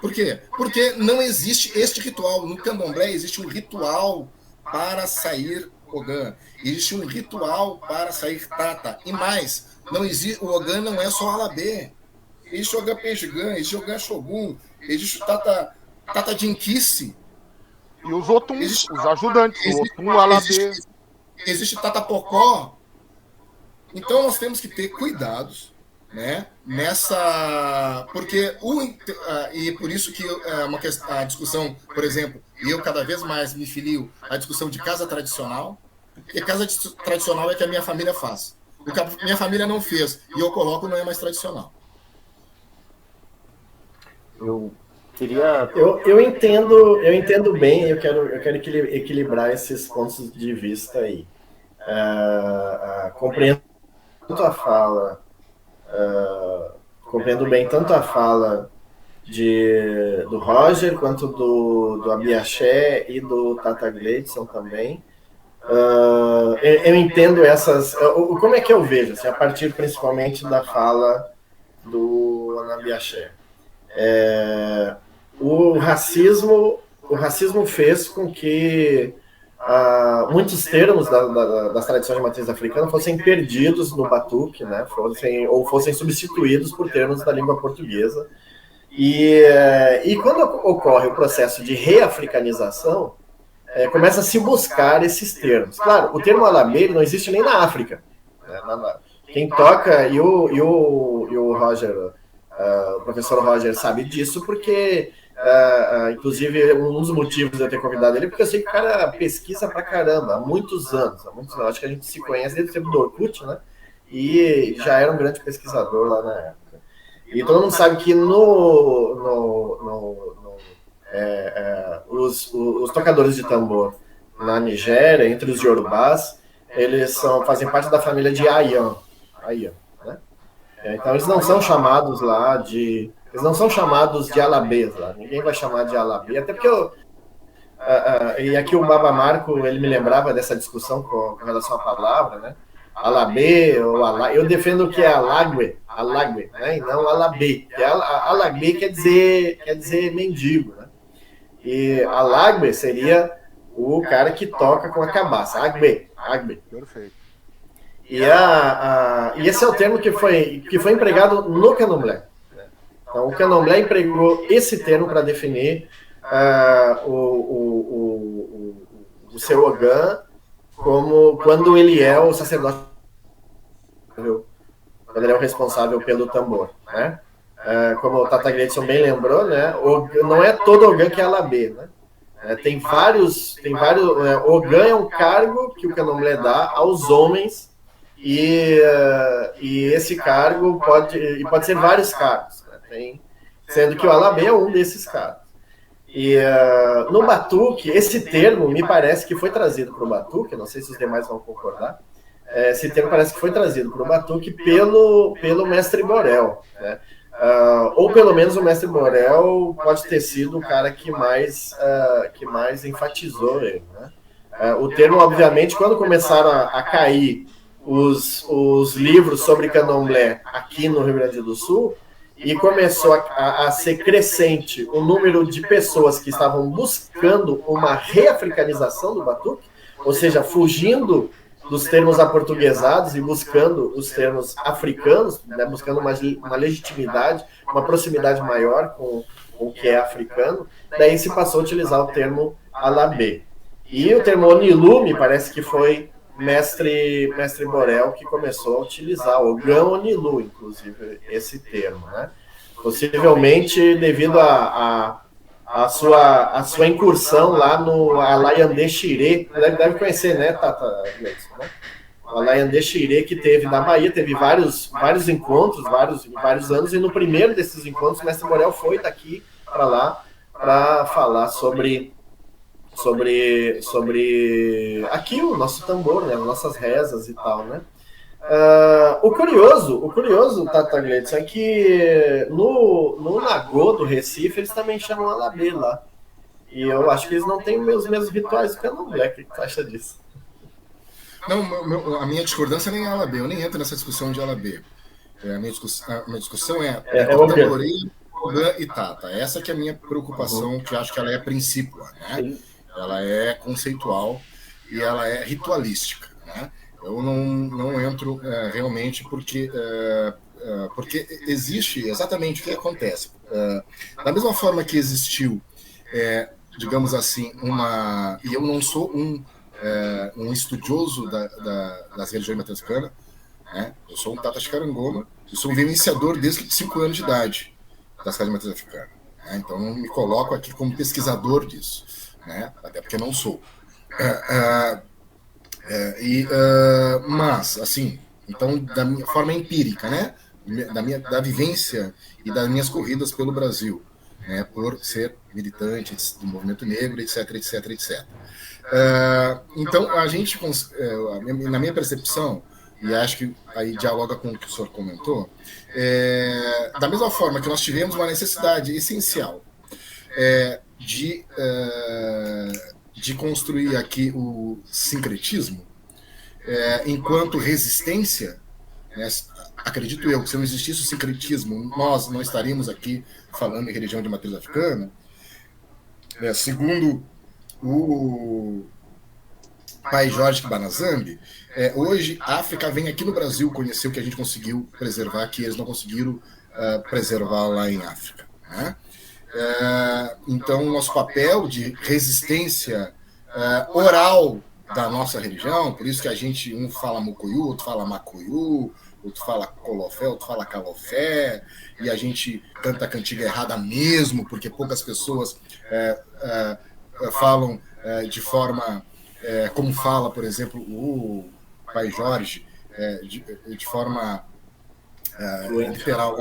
Por quê? Porque não existe este ritual. No Candomblé existe um ritual para sair Ogã. Existe um ritual para sair Tata. E mais, o Ogã não é só Alabê. Existe Ogã Pejigã, existe Ogã Shogun, existe Tata Dinquice. E os Otuns, os ajudantes, o Otum, o Alabê. Existe Tata Pocó. Então nós temos que ter cuidados, né, porque e por isso que a discussão, por exemplo, eu cada vez mais me filio à discussão de casa tradicional, porque casa tradicional é que a minha família faz. O que a minha família não fez e eu coloco não é mais tradicional. Eu queria... Eu entendo bem, eu quero equilibrar esses pontos de vista aí. Compreendo tanto a fala, do Roger, quanto do Abiaxé e do Tata Gleidson também. Eu entendo essas... Como é que eu vejo? Assim, a partir principalmente da fala do Abiaxé. O racismo fez com que muitos termos das tradições de matriz africana fossem perdidos no batuque, né? Fossem substituídos por termos da língua portuguesa. E quando ocorre o processo de reafricanização, começa a se buscar esses termos. Claro, o termo Alabê não existe nem na África. Né? Quem toca, e o Roger, o professor Roger sabe disso, porque... inclusive, um dos motivos de eu ter convidado ele, porque eu sei que o cara pesquisa pra caramba, há muitos anos. Acho que a gente se conhece desde o tempo do Orkut, né? E já era um grande pesquisador lá na época. E todo mundo sabe que os tocadores de tambor na Nigéria, entre os Yorubás, eles fazem parte da família de Ayan, né? Então eles não são chamados lá de... Eles não são chamados de Alabês lá. Ninguém vai chamar de Alabê. Até porque e aqui o Baba Marco, ele me lembrava dessa discussão com relação à palavra, né? Alabê ou Alá. Eu defendo que é Alagüe, né? E não Alabê. Alagüe quer dizer mendigo, né? E Alagüe seria o cara que toca com a cabaça. Agbe. Perfeito. E esse é o termo que foi empregado no candomblé. Então, o candomblé empregou esse termo para definir o seu Ogã como quando ele é o sacerdote, quando ele é o responsável pelo tambor, né? Como o Tata Gleidson bem lembrou, né? Não é todo Ogã que é Alabê, né? Tem vários. Ogã é um cargo que o candomblé dá aos homens e esse cargo pode ser vários cargos, né? Sendo que o Alabê é um desses cargos. E no batuque, esse termo me parece que foi trazido para o batuque, não sei se os demais vão concordar, esse termo parece que foi trazido para o batuque pelo mestre Borel, né? Ou pelo menos o mestre Borel pode ter sido o cara que mais enfatizou ele, né? O termo, obviamente, quando começaram a cair os livros sobre candomblé aqui no Rio Grande do Sul, e começou a ser crescente o número de pessoas que estavam buscando uma reafricanização do batuque, ou seja, fugindo dos termos aportuguesados e buscando os termos africanos, né, buscando uma legitimidade, uma proximidade maior com o que é africano, daí se passou a utilizar o termo Alabê. E o termo Onilu, me parece que foi mestre Borel que começou a utilizar, o Ogã Onilu, inclusive, esse termo, né? Possivelmente devido à sua incursão lá no Alayandê Xirê, deve conhecer, né, Tata Gleidson, né? O Alayandê Xirê, que teve na Bahia, teve vários encontros, vários anos, e no primeiro desses encontros, o mestre Borel foi daqui para lá para falar sobre aqui o nosso tambor, né, as nossas rezas e tal, né? O curioso, Tata Gleidson, é que no Nagô do Recife eles também chamam Alabê lá. E eu acho que eles não têm os mesmos rituais do candomblé. O que tu acha disso? Não, a minha discordância nem é Alabê, eu nem entro nessa discussão de Alabê. A minha discussão é tamboreiro, Ogã e Tata. Essa que é a minha preocupação, que eu acho que ela é principal, né? Ela é conceitual e ela é ritualística, né? Eu não entro realmente porque existe exatamente o que acontece. Da mesma forma que existiu, digamos assim, e eu não sou um estudioso das religiões matriarcanas, né? Eu sou um Tata Chicarangoma, eu sou um vivenciador desde 5 anos de idade das religiões matriarcanas, né? Então não me coloco aqui como pesquisador disso, né? Até porque não sou. Mas, assim, então, da minha forma empírica, né? Da vivência e das minhas corridas pelo Brasil, né? Por ser militante do movimento negro, etc, etc, etc. Então, a gente, na minha percepção, e acho que aí dialoga com o que o senhor comentou, da mesma forma que nós tivemos uma necessidade essencial de construir aqui o sincretismo enquanto resistência, né? Acredito eu que se não existisse o sincretismo, nós não estaríamos aqui falando em religião de matriz africana. Segundo o pai Jorge Kibanazambi, hoje a África vem aqui no Brasil conhecer o que a gente conseguiu preservar, que eles não conseguiram preservar lá em África, né? Então, o nosso papel de resistência oral da nossa religião, por isso que a gente, um fala Mucuyu, outro fala Macuyu, outro fala Colofé, outro fala Calofé, e a gente canta a cantiga errada mesmo, porque poucas pessoas falam de forma, como fala, por exemplo, o pai Jorge, de forma literal,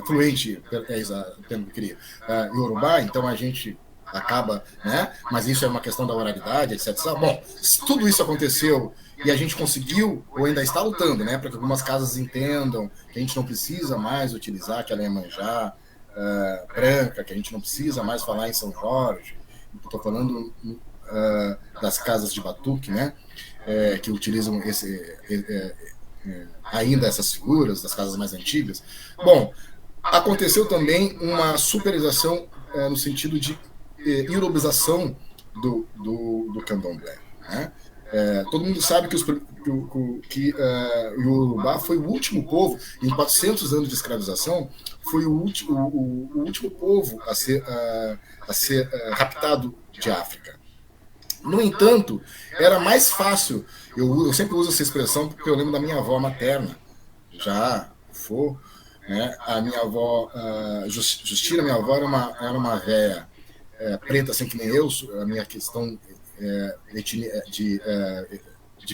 fluente, o termo que eu queria, Yorubá, então a gente acaba, né? Mas isso é uma questão da oralidade, etc. Bom, tudo isso aconteceu e a gente conseguiu, ou ainda está lutando, né? Para que algumas casas entendam que a gente não precisa mais utilizar aquela Iemanjá branca, que a gente não precisa mais falar em São Jorge. Estou falando das casas de batuque, né? Que utilizam ainda essas figuras das casas mais antigas. Bom, aconteceu também uma superiorização no sentido de iurobização do candomblé, né? Todo mundo sabe que o Yorubá foi o último povo, em 400 anos de escravização, foi o último povo a ser raptado de África. No entanto, era mais fácil, eu sempre uso essa expressão porque eu lembro da minha avó materna, já for, né, a minha avó, Justina, minha avó, era uma véia preta, assim que nem eu, a minha questão de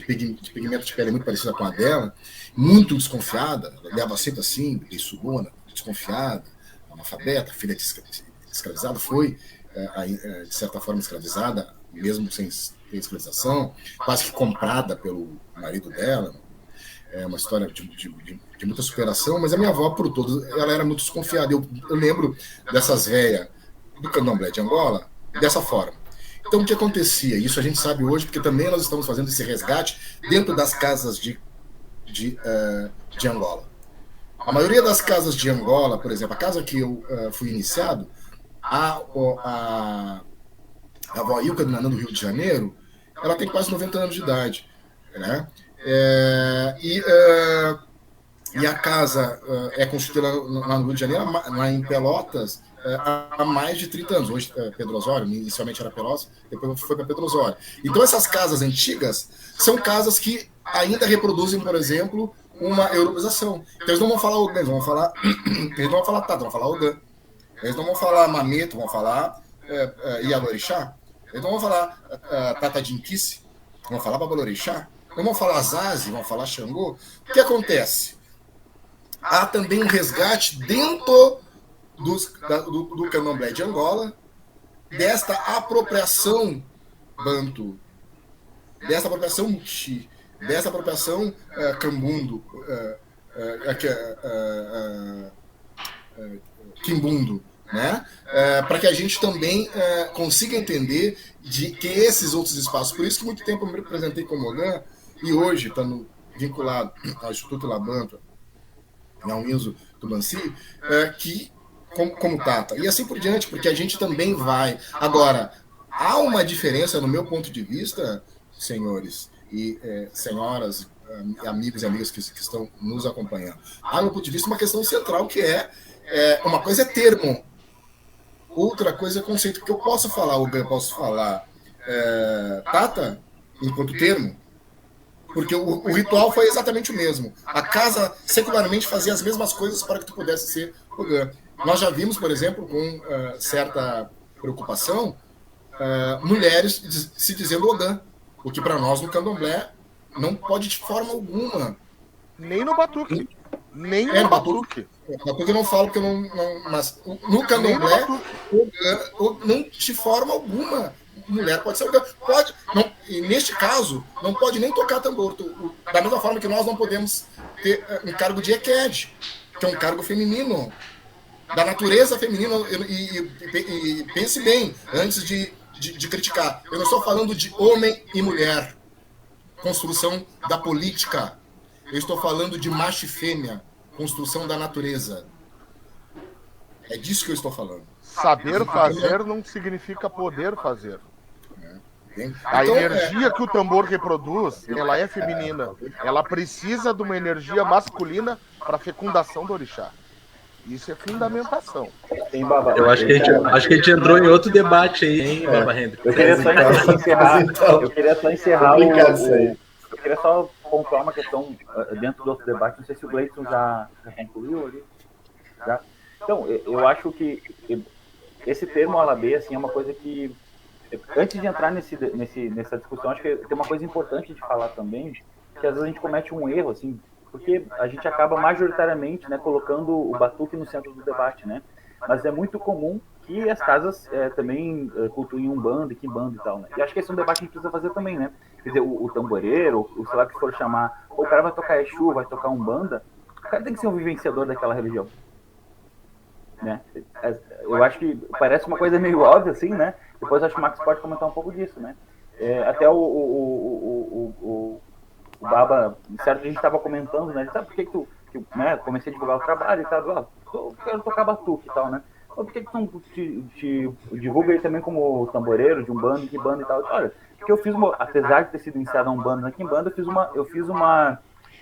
pigmento de pele é muito parecida com a dela, muito desconfiada, leva sempre assim, beissugona, desconfiada, analfabeta, filha de escravizada, foi, de certa forma, escravizada, mesmo sem ter escravização, quase que comprada pelo marido dela. É uma história de muita superação, mas a minha avó, por todos, ela era muito desconfiada. Eu lembro dessas velhas do candomblé de Angola dessa forma. Então, o que acontecia? Isso a gente sabe hoje, porque também nós estamos fazendo esse resgate dentro das casas de Angola. A maioria das casas de Angola, por exemplo, a casa que eu fui iniciado, a avó Ilka do Nanã, do Rio de Janeiro, ela tem quase 90 anos de idade, né? E a casa é construída lá no Rio de Janeiro, lá em Pelotas, há mais de 30 anos. Hoje, Pedro Osório, inicialmente era Pelotas, depois foi para Pedro Osório. Então, essas casas antigas são casas que ainda reproduzem, por exemplo, uma europeização. Então, eles não vão falar Ogã, eles não vão falar Tata, vão falar Ogã. Eles não vão falar Mameto, vão falar Ialorixá. Eles não vão falar Tata Dinquice, vão falar Babalorixá. Não vão falar Zazi, vão falar Xangô. O que acontece? Há também um resgate dentro do candomblé de Angola, desta apropriação bantu, desta apropriação muxi, desta apropriação cambundo, quimbundo, né? Para que a gente também consiga entender de que esses outros espaços, por isso que muito tempo eu me representei como Ogã, e hoje, estando vinculado ao Instituto Labanto, ao Inzo Tubanci, que como Tata. E assim por diante, porque a gente também vai. Agora, há uma diferença, no meu ponto de vista, senhores e senhoras, amigos e amigas que estão nos acompanhando, há, no meu ponto de vista, uma questão central que uma coisa é termo, outra coisa é conceito, porque eu posso falar, eu posso falar Tata enquanto termo, porque o ritual foi exatamente o mesmo. A casa secularmente fazia as mesmas coisas para que tu pudesse ser Ogã. Nós já vimos, por exemplo, com certa preocupação, mulheres se dizendo Ogã, o que para nós no candomblé não pode de forma alguma. Nem no batuque. Nem no batuque. No batuque eu não falo porque eu não mas no candomblé, Ogã, não de forma alguma. Mulher pode ser Ogã. Pode, não, e neste caso, não pode nem tocar tambor. Da mesma forma que nós não podemos ter um cargo de Eked, que é um cargo feminino, da natureza feminina. E pense bem, antes de criticar. Eu não estou falando de homem e mulher, construção da política. Eu estou falando de macho e fêmea, construção da natureza. É disso que eu estou falando. Saber fazer não significa poder fazer. A Então, energia que o tambor reproduz, ela é feminina. Ela precisa de uma energia masculina para a fecundação do orixá. Isso é fundamentação. Eu acho que a gente entrou em outro debate aí, hein, Baba Hendrick? Eu queria só encerrar. Então, Eu queria só encerrar eu queria só pontuar uma questão dentro do outro debate. Não sei se o Gleison já concluiu ali. Já? Então, eu acho que esse termo alabê, assim, é uma coisa que, antes de entrar nessa discussão, acho que tem uma coisa importante de falar também, que às vezes a gente comete um erro, assim, porque a gente acaba majoritariamente, né, colocando o batuque no centro do debate, né? Mas é muito comum que as casas também cultuem Umbanda e Quimbanda e tal, né? E acho que esse é um debate que a gente precisa fazer também, né? Quer dizer, o tamboreiro, o sei lá que for chamar, o cara vai tocar Exu, vai tocar Umbanda, o cara tem que ser um vivenciador daquela religião. Né? Eu acho que parece uma coisa meio óbvia, assim, né? Depois acho que o Max pode comentar um pouco disso, né? Até o Baba, certo, a gente estava comentando, né? Sabe por que tu, né? Comecei a divulgar o trabalho e tal, eu quero tocar batuque e tal, né? Ou por que tu não te divulga ele também como tamboreiro de Umbanda, Quimbanda e tal? Olha, porque eu fiz apesar de ter sido iniciado a Umbanda na Quimbanda, eu fiz uma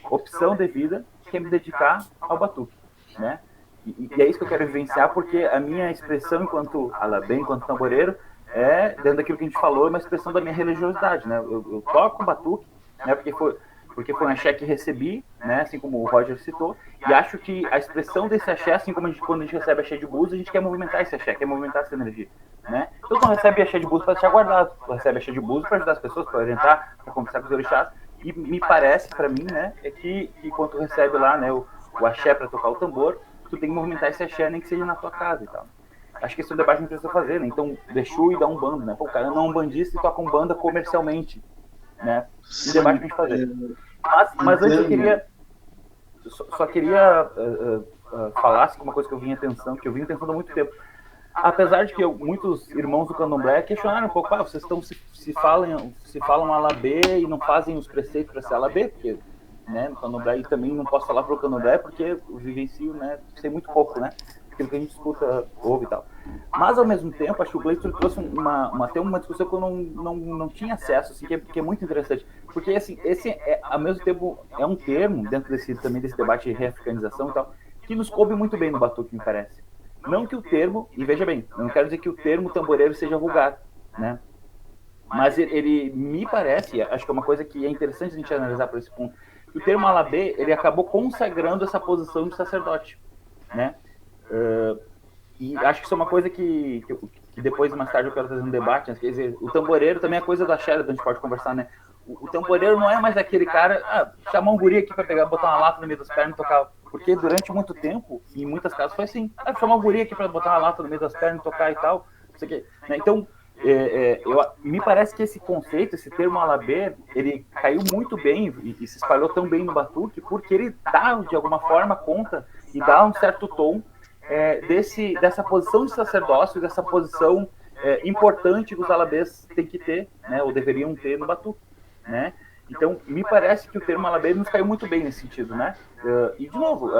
opção de vida que é me dedicar ao batuque, né? E é isso que eu quero vivenciar, porque a minha expressão enquanto alabê, enquanto tamboreiro, é, dentro daquilo que a gente falou, é uma expressão da minha religiosidade, né? Eu toco batuque, né? Porque foi um axé que recebi, né? Assim como o Roger citou, e acho que a expressão desse axé, assim como quando a gente recebe axé de búzios, a gente quer movimentar esse axé, quer movimentar essa energia, né? Então tu não recebe axé de búzios para deixar guardado, tu recebe axé de búzios para ajudar as pessoas, para orientar, para conversar com os orixás, e me parece, para mim, né, é que quando tu recebe lá, né, o axé para tocar o tambor, tu tem que movimentar esse axé, nem que seja na tua casa e tal. Acho que esse é um debate que a gente precisa fazer, né? Então, deixou e dá um bando, né? Pô, o cara não é um bandista e toca um banda comercialmente, né? Um debate que a gente fazer. Mas antes eu queria... Só queria falar assim, uma coisa que eu vinha pensando há muito tempo. Apesar de que muitos irmãos do Candomblé questionaram um pouco, vocês estão se falam alabê e não fazem os preceitos para ser alabê, porque, né, no Candomblé, e também não posso falar para o Candomblé porque eu vivencio, né, sei muito pouco, né, aquilo que a gente escuta, ouve e tal. Mas, ao mesmo tempo, acho que o Gleiton trouxe até uma discussão que eu não tinha acesso, assim, que é muito interessante. Porque, assim, esse, ao mesmo tempo, é um termo, dentro também desse debate de reafricanização e tal, que nos coube muito bem no batuque, me parece. Não que o termo, e veja bem, eu não quero dizer que o termo tamboreiro seja vulgar, né? Mas ele me parece, acho que é uma coisa que é interessante a gente analisar por esse ponto, que o termo alabê, ele acabou consagrando essa posição de sacerdote, né? E acho que isso é uma coisa que depois, mais tarde, eu quero trazer um debate, né? Quer dizer, o tamboreiro também é coisa da Xera, a gente pode conversar, né? O tamboreiro não é mais aquele cara, chamar um guri aqui pra botar uma lata no meio das pernas e tocar. Porque durante muito tempo, em muitas casas, foi assim. Chamar um guri aqui pra botar uma lata no meio das pernas e tocar e tal. Isso aqui, né? Então, me parece que esse conceito, esse termo alabê, ele caiu muito bem e se espalhou tão bem no batuque, porque ele dá, de alguma forma, conta e dá um certo tom dessa posição de sacerdócio, dessa posição importante que os alabês têm que ter, né, ou deveriam ter no batuque, né? Então, me parece que o termo alabê nos caiu muito bem nesse sentido, né? E, de novo,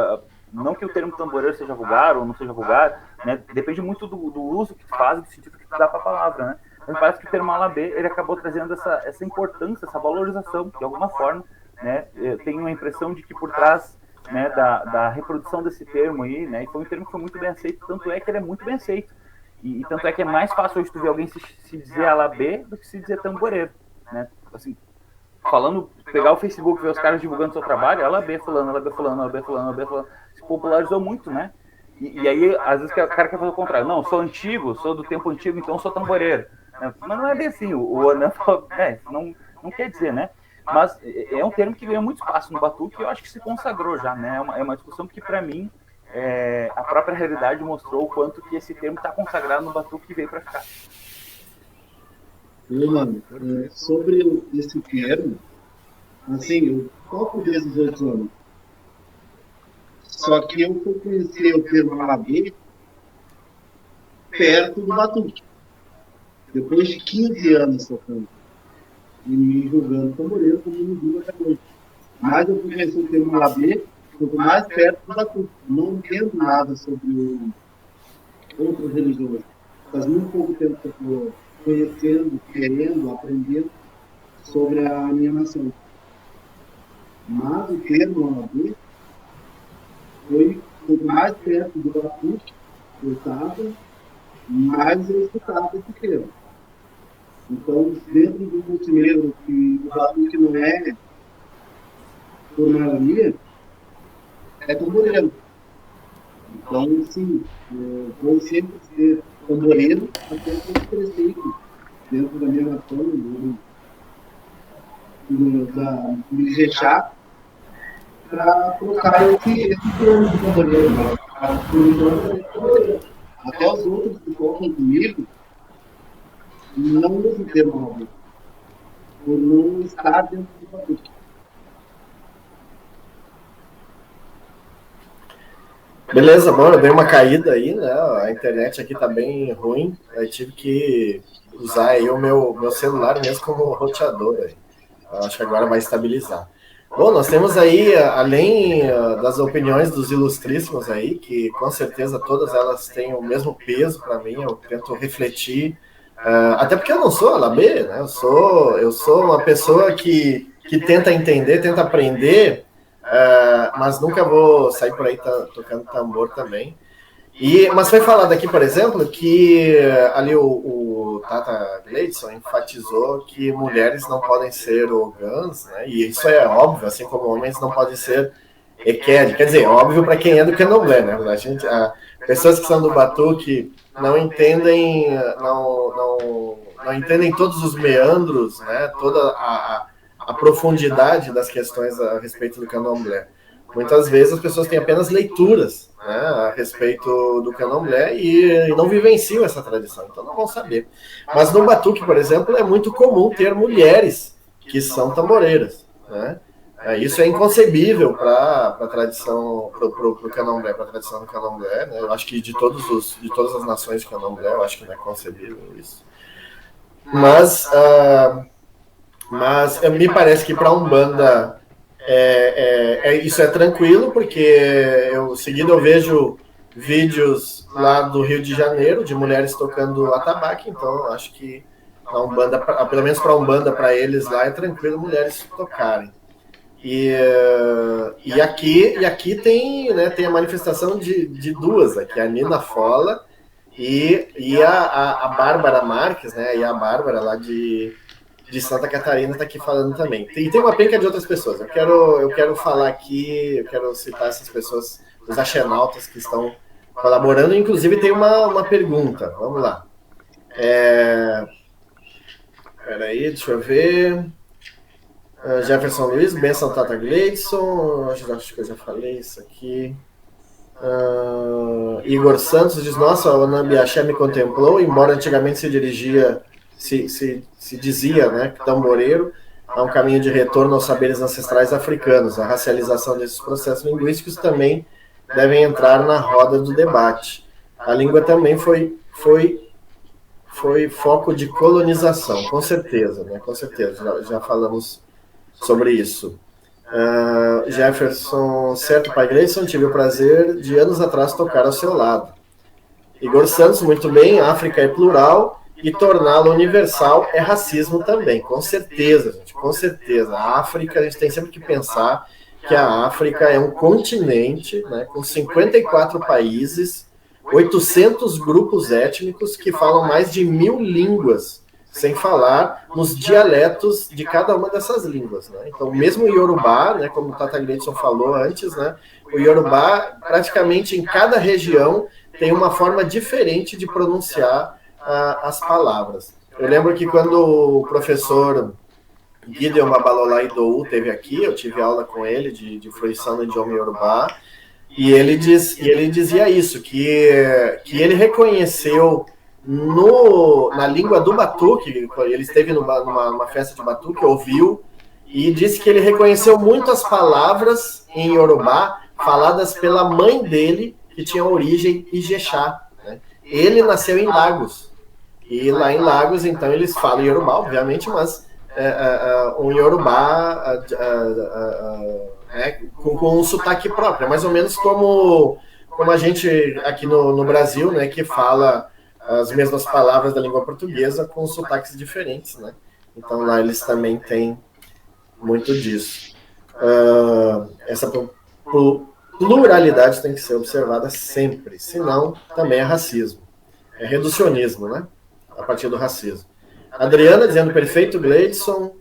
não que o termo tamboreiro seja vulgar ou não seja vulgar, né? Depende muito do uso que tu faz, do sentido que tu dá para a palavra, né? Mas me parece que o termo alabê, ele acabou trazendo essa importância, essa valorização, de alguma forma, né? Eu tenho a impressão de que por trás, né, da reprodução desse termo aí, né? E foi um termo que foi muito bem aceito, tanto é que ele é muito bem aceito. E tanto é que é mais fácil hoje tu ver alguém se dizer alabê do que se dizer tamboreiro, né? Assim, pegar o Facebook, ver os caras divulgando seu trabalho, alabê fulano, alabê fulano, alabê fulano, alabê fulano, se popularizou muito, né? E aí, às vezes, o cara quer fazer o contrário. Não, sou antigo, sou do tempo antigo, então sou tamboreiro. Mas não é bem assim. O Anan falou, não quer dizer, né? Mas é um termo que ganhou muito espaço no batuque e eu acho que se consagrou já, né? É uma discussão que, para mim, a própria realidade mostrou o quanto que esse termo está consagrado no batuque e veio para ficar. Mano, sobre esse termo, assim, eu toco desde os 18 anos. Só que eu fui conhecer o termo alabê perto do batuque. Depois de 15 anos tocando. E me julgando tamboreiro como me julga até hoje. Mas eu fui conhecer o termo alabê, quanto mais perto do batuque. Não entendo nada sobre outras religiões. Faz muito pouco tempo que eu estou conhecendo, querendo, aprendendo sobre a minha nação. Mas o termo alabê foi quanto mais perto do batuque eu estava, mais eu escutava esse termo. Então, dentro do multinegro, que o batuque não é, por maioria, é tamboreiro. Então, sim, vou sempre ser tamboreiro até que eu cresci dentro da minha nação, do Ijexá, para trocar esse termo de tamboreiro. Até os outros que tocam comigo não usam o termo por não estar dentro do batuque. Beleza, bom, eu dei uma caída aí, né? A internet aqui tá bem ruim. Eu tive que usar aí o meu celular mesmo como roteador. Aí. Eu acho que agora vai estabilizar. Bom, nós temos aí, além das opiniões dos ilustríssimos aí, que com certeza todas elas têm o mesmo peso para mim, eu tento refletir, até porque eu não sou Alabê, né? Eu sou uma pessoa que tenta entender, tenta aprender, mas nunca vou sair por aí tocando tambor também. Mas foi falado aqui, por exemplo, que ali o Tata Gleidson enfatizou que mulheres não podem ser ogãs, né? E isso é óbvio, assim como homens não podem ser equed. Quer dizer, óbvio para quem é do candomblé, né? Pessoas que são do batuque não entendem, não entendem todos os meandros, né? Toda a profundidade das questões a respeito do candomblé. Muitas vezes as pessoas têm apenas leituras, né, a respeito do candomblé e não vivenciam essa tradição, então não vão saber. Mas no batuque, por exemplo, é muito comum ter mulheres que são tamboreiras, né? Isso é inconcebível para a tradição, para o candomblé, para a tradição do candomblé, né? Eu acho que de todas as nações de candomblé, eu acho que não é concebível isso. Mas me parece que para a Umbanda isso é tranquilo, porque seguido eu vejo vídeos lá do Rio de Janeiro de mulheres tocando atabaque, então eu acho que a Umbanda, pelo menos para a Umbanda, para eles lá é tranquilo mulheres tocarem. E aqui tem, né, tem a manifestação de duas aqui, a Nina Fola e a Bárbara Marques, né, e a Bárbara lá de Santa Catarina está aqui falando também. E tem uma penca de outras pessoas. Eu quero falar aqui, eu quero citar essas pessoas, os axenautas que estão colaborando. Inclusive tem uma pergunta. Vamos lá. Peraí, deixa eu ver. Jefferson Luiz, Benção Tata Gleidson. Acho que eu já falei isso aqui. Igor Santos diz: nossa, o Onambiaxé me contemplou, embora antigamente se dizia, né, que tamboreiro há um caminho de retorno aos saberes ancestrais africanos. A racialização desses processos linguísticos também devem entrar na roda do debate. A língua também foi foco de colonização, com certeza, né? Com certeza, já falamos sobre isso. Jefferson, certo, Pai Gleidson, tive o prazer de anos atrás tocar ao seu lado. Igor Santos, muito bem, África é plural e torná-la universal é racismo também, com certeza, gente, com certeza. A África, a gente tem sempre que pensar que a África é um continente, né, com 54 países, 800 grupos étnicos que falam mais de 1000 línguas, sem falar nos dialetos de cada uma dessas línguas, né? Então, mesmo o Iorubá, né, como o Tata Gleidson falou antes, né, o Iorubá, praticamente em cada região, tem uma forma diferente de pronunciar as palavras. Eu lembro que quando o professor Gideon Babalolá Idou esteve aqui, eu tive aula com ele de fruição no idioma Iorubá, e ele dizia isso, que ele reconheceu na língua do batuque, ele esteve numa festa de batuque, ouviu, e disse que ele reconheceu muito as palavras em Iorubá faladas pela mãe dele, que tinha origem Ijexá, né? Ele nasceu em Lagos, e lá em Lagos, então, eles falam Iorubá, obviamente, mas um Iorubá com um sotaque próprio, mais ou menos como a gente aqui no Brasil, né, que fala as mesmas palavras da língua portuguesa com sotaques diferentes, né? Então lá eles também têm muito disso. Essa pluralidade tem que ser observada sempre, senão também é racismo. É reducionismo, né? A partir do racismo. Adriana dizendo perfeito, Gleidson.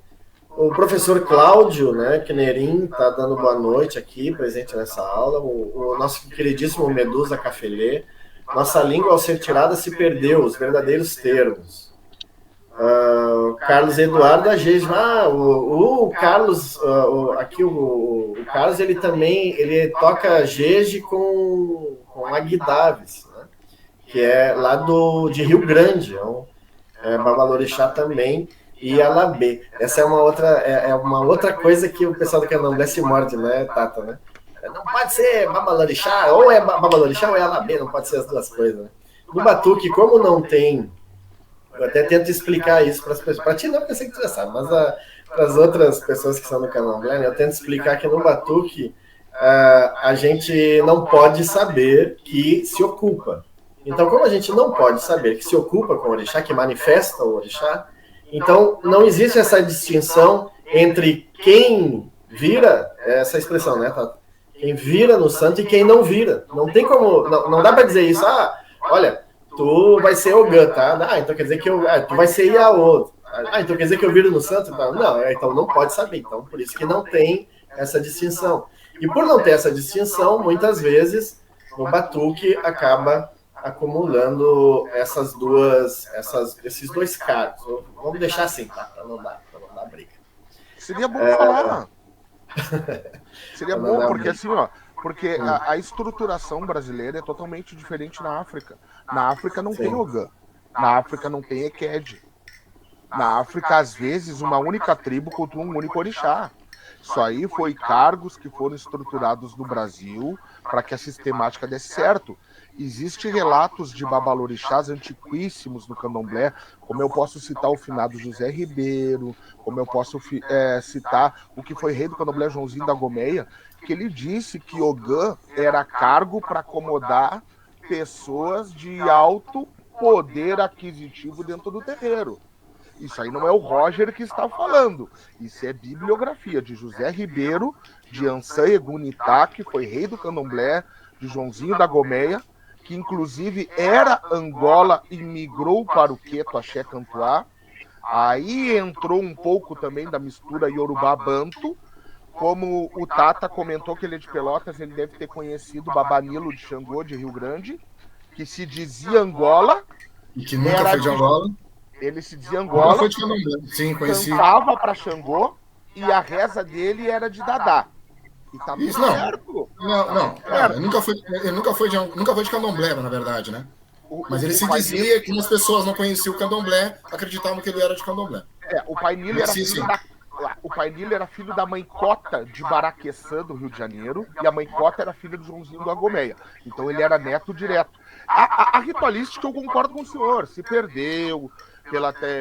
O professor Cláudio, né, Quenerim, está dando boa noite aqui, presente nessa aula. O nosso queridíssimo Medusa Cafelê. Nossa língua, ao ser tirada, se perdeu, os verdadeiros termos. Carlos Eduardo Agejo. O Carlos, aqui o Carlos, ele também toca Jeje com Aguidaves, né, que é lá de Rio Grande, Babalorixá também, e Alabê. Essa é uma outra coisa que o pessoal do candomblé se morde, né, Tata, né? Não pode ser Babalorixá, ou é Babalorixá ou é Alabê, não pode ser as duas coisas, né? No batuque, como não tem, eu até tento explicar isso para as pessoas, para ti não, porque eu sei que tu já sabe, mas para as outras pessoas que são do candomblé, né, eu tento explicar que no batuque a gente não pode saber que se ocupa. Então, como a gente não pode saber que se ocupa com o orixá, que manifesta o orixá, então não existe essa distinção entre quem vira, essa expressão, né, Tata? Quem vira no santo e quem não vira. Não tem como, não dá para dizer isso, olha, tu vai ser Ogã, tá? Então quer dizer que tu vai ser Iaô. Então quer dizer que eu viro no santo? Não, então não pode saber. Então por isso que não tem essa distinção. E por não ter essa distinção, muitas vezes o batuque acaba acumulando esses dois cargos. Vamos deixar assim, tá? Para não dar briga. Seria bom falar. Seria bom, porque assim, porque a estruturação brasileira é totalmente diferente na África. Na África não tem Ogã. Na África não tem Eked. Na África, às vezes, uma única tribo cultua um único orixá. Isso aí foi cargos que foram estruturados no Brasil para que a sistemática desse certo. Existem relatos de babalorixás antiquíssimos no candomblé, como eu posso citar o finado José Ribeiro, como eu posso citar o que foi rei do candomblé Joãozinho da Gomeia, que ele disse que Ogã era cargo para acomodar pessoas de alto poder aquisitivo dentro do terreiro. Isso aí não é o Roger que está falando. Isso é bibliografia de José Ribeiro, de Ançã Egunitá, que foi rei do candomblé, de Joãozinho da Gomeia, que inclusive era Angola e migrou para o Queto Axé Cantuá. Aí entrou um pouco também da mistura Yorubá-Banto. Como o Tata comentou que ele é de Pelotas, ele deve ter conhecido o Babanilo de Xangô, de Rio Grande, que se dizia Angola. E que nunca foi de Angola. Ele se dizia Angola, foi de Sim, conheci. Cantava para Xangô e a reza dele era de Dadá. E tá tudo certo. Ele nunca foi de candomblé, na verdade, né? Mas ele se dizia que as pessoas não conheciam o candomblé, acreditavam que ele era de candomblé. O Pai Nilo era o Pai Nilo era filho da mãe Cota de Baraqueçã, do Rio de Janeiro, e a mãe Cota era filha do Joãozinho da Gomeia. Então ele era neto direto. A ritualística, eu concordo com o senhor, se perdeu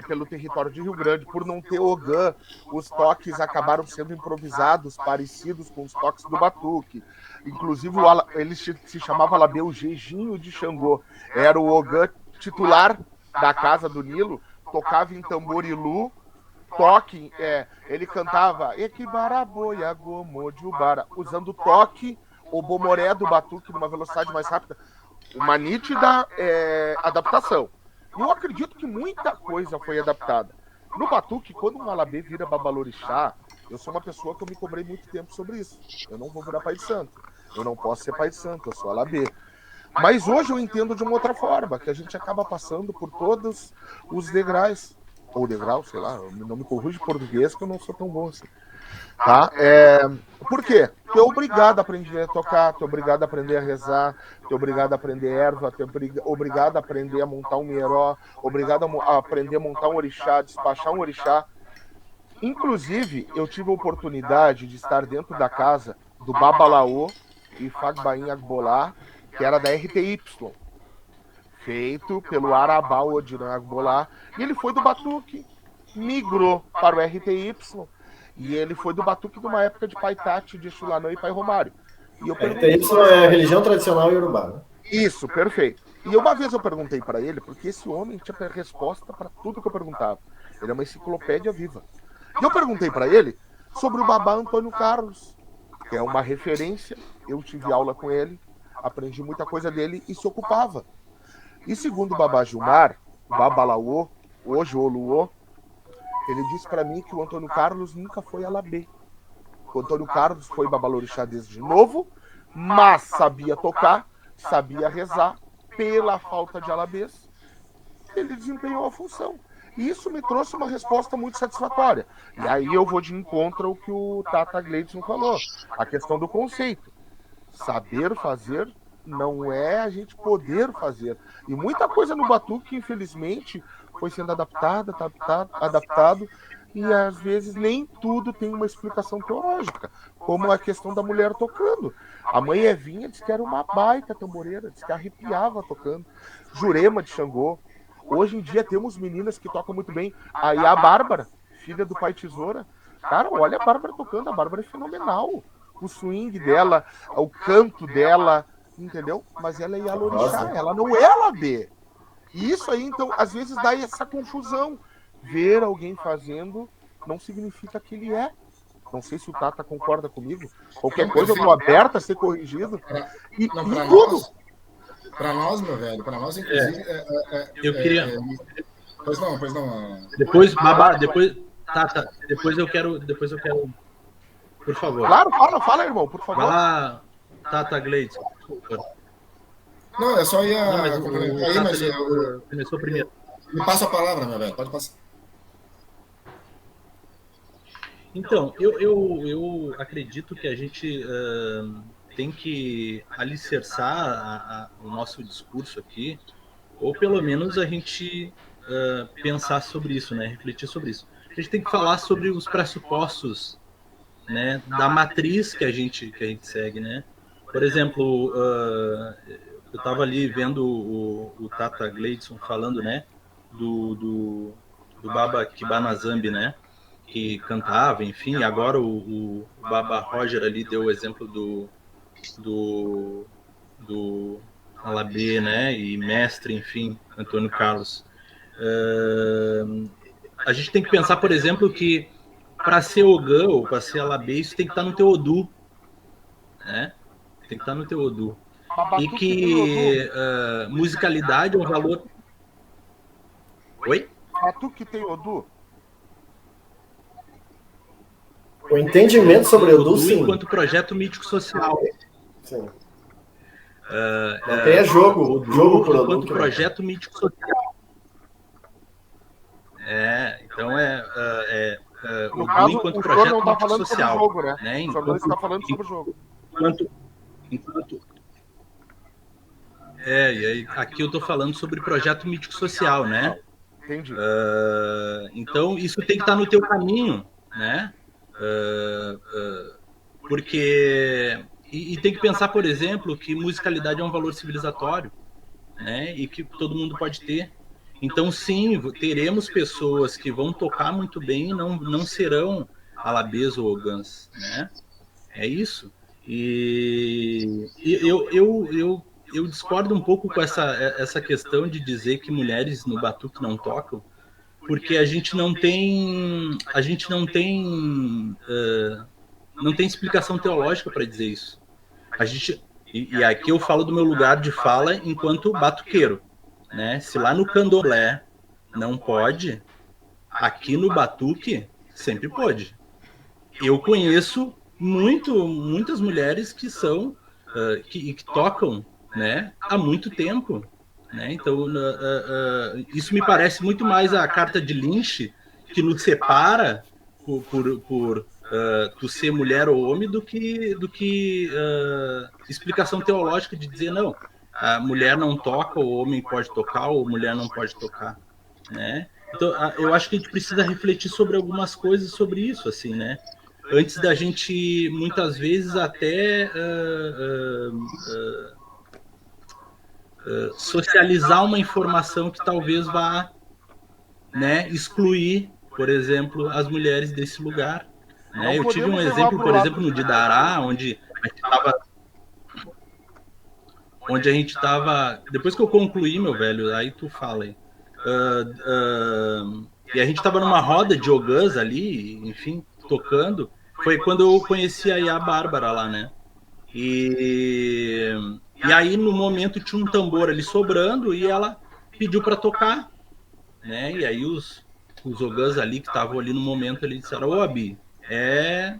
pelo território de Rio Grande, por não ter Ogã, os toques acabaram sendo improvisados, parecidos com os toques do batuque. Inclusive, ele se chamava Labê o Jejinho de Xangô. Era o Ogã titular da Casa do Nilo, tocava em tamborilu, toque, ele cantava Equibaraboia Gomodiubara, usando toque, o bomoré do batuque numa velocidade mais rápida. Uma nítida adaptação. Eu acredito que muita coisa foi adaptada. No batuque, quando um alabê vira babalorixá, eu sou uma pessoa que eu me cobrei muito tempo sobre isso. Eu não vou virar pai de santo. Eu não posso ser pai de santo, eu sou alabê. Mas hoje eu entendo de uma outra forma, que a gente acaba passando por todos os degraus. Ou degrau, sei lá, não me corrija em português, que eu não sou tão bom assim. Tá? Por quê? Tu é obrigado a aprender a tocar, tu é obrigado a aprender a rezar, tu é obrigado a aprender erva, tu é obrigado a aprender a montar um mieró, obrigado a aprender a montar um orixá, despachar um orixá. Inclusive, eu tive a oportunidade de estar dentro da casa do Babalaô e Fagbain Agbolá, que era da RTY, feito pelo Arabá Odiran Agbolá, e ele foi do batuque, migrou para o RTY, e ele foi do batuque de uma época de Pai Tati, de Xulanã e Pai Romário. E RTY é a religião tradicional iorubá, né? Isso, perfeito. E uma vez eu perguntei para ele, porque esse homem tinha resposta para tudo que eu perguntava. Ele é uma enciclopédia viva. E eu perguntei para ele sobre o Babá Antônio Carlos, que é uma referência. Eu tive aula com ele, aprendi muita coisa dele e se ocupava. E segundo o Babá Gilmar, o Babalaô, hoje o Oluô, ele disse para mim que o Antônio Carlos nunca foi alabê. O Antônio Carlos foi babalorixá desde novo, mas sabia tocar, sabia rezar, pela falta de alabês, ele desempenhou a função. E isso me trouxe uma resposta muito satisfatória. E aí eu vou de encontro ao que o Tata Gleidson falou, a questão do conceito. Saber fazer não é a gente poder fazer. E muita coisa no batuque, infelizmente, foi sendo adaptado, e às vezes nem tudo tem uma explicação teológica, como a questão da mulher tocando. A mãe Evinha disse que era uma baita tamboreira, disse que arrepiava tocando. Jurema de Xangô. Hoje em dia temos meninas que tocam muito bem. Aí a Bárbara, filha do pai Tesoura, Cara, olha a Bárbara tocando, a Bárbara é fenomenal. O swing dela, o canto dela, entendeu? Mas ela é Yalorixá, ela não é Alabê. E isso aí, então, às vezes dá essa confusão. Ver alguém fazendo não significa que ele é. Não sei se o Tata concorda comigo. Qualquer coisa, eu tô aberta a ser corrigido. Para nós, meu velho, para nós, inclusive... eu queria... Pois não. Depois, Babá, Tata, depois eu quero... Por favor. Claro, fala, irmão, por favor. Vai lá, Tata Gleitson. Não, é só ir Não, mas começou primeiro. Me passa a palavra, meu velho, pode passar. Então, eu acredito que a gente tem que alicerçar o nosso discurso aqui, ou pelo menos a gente pensar sobre isso, né? Refletir sobre isso. A gente tem que falar sobre os pressupostos, né, da matriz que a gente segue, né? Por exemplo, eu estava ali vendo o Tata Gleitson falando, né, do Baba Kibanazambi, né, que cantava, enfim. Agora o Baba Roger ali deu o exemplo do Alabê, né, e mestre, enfim, Antônio Carlos. A gente tem que pensar, por exemplo, que para ser Ogã ou para ser Alabê, isso tem que estar no teu Odu, né? Tem que estar no teu Odu. E que musicalidade é um valor... Oi? Batuque tem Odu? O entendimento sobre o Odu, sim. Enquanto projeto mítico-social. Sim. Não tem jogo por Odu. Enquanto projeto mítico-social. Então no caso, enquanto o projeto senhor não está falando social, sobre o jogo, né? né? O senhor não está falando sobre o jogo. E aí, aqui eu estou falando sobre projeto mítico-social, né? Entendi. Então, isso tem que estar no teu caminho, né? Porque... E tem que pensar, por exemplo, que musicalidade é um valor civilizatório, né? E que todo mundo pode ter. Então, sim, teremos pessoas que vão tocar muito bem e não serão alabês ou ogãs, né? É isso. E eu discordo um pouco com essa questão de dizer que mulheres no batuque não tocam, porque a gente não tem explicação teológica para dizer isso. E aqui eu falo do meu lugar de fala enquanto batuqueiro, né? Se lá no candomblé não pode, aqui no batuque sempre pode. Eu conheço muitas mulheres que são que tocam, né, há muito tempo, né? Então isso me parece muito mais a carta de Lynch, que nos separa por tu ser mulher ou homem, do que explicação teológica de dizer não, a mulher não toca, o homem pode tocar, ou a mulher não pode tocar, né? Então eu acho que a gente precisa refletir sobre algumas coisas sobre isso, assim, né? Antes da gente, muitas vezes, até socializar uma informação que talvez vá, né, excluir, por exemplo, as mulheres desse lugar. Né? Eu tive um exemplo, por exemplo, no Didará, onde a gente estava... Depois que eu concluí, meu velho, aí tu fala aí. E a gente estava numa roda de ogãs ali, enfim, tocando. Foi quando eu conheci a Bárbara lá, né? E aí, no momento, tinha um tambor ali sobrando e ela pediu para tocar, né? E aí os ogãs ali que estavam ali no momento, ali disseram: ô, Abi, é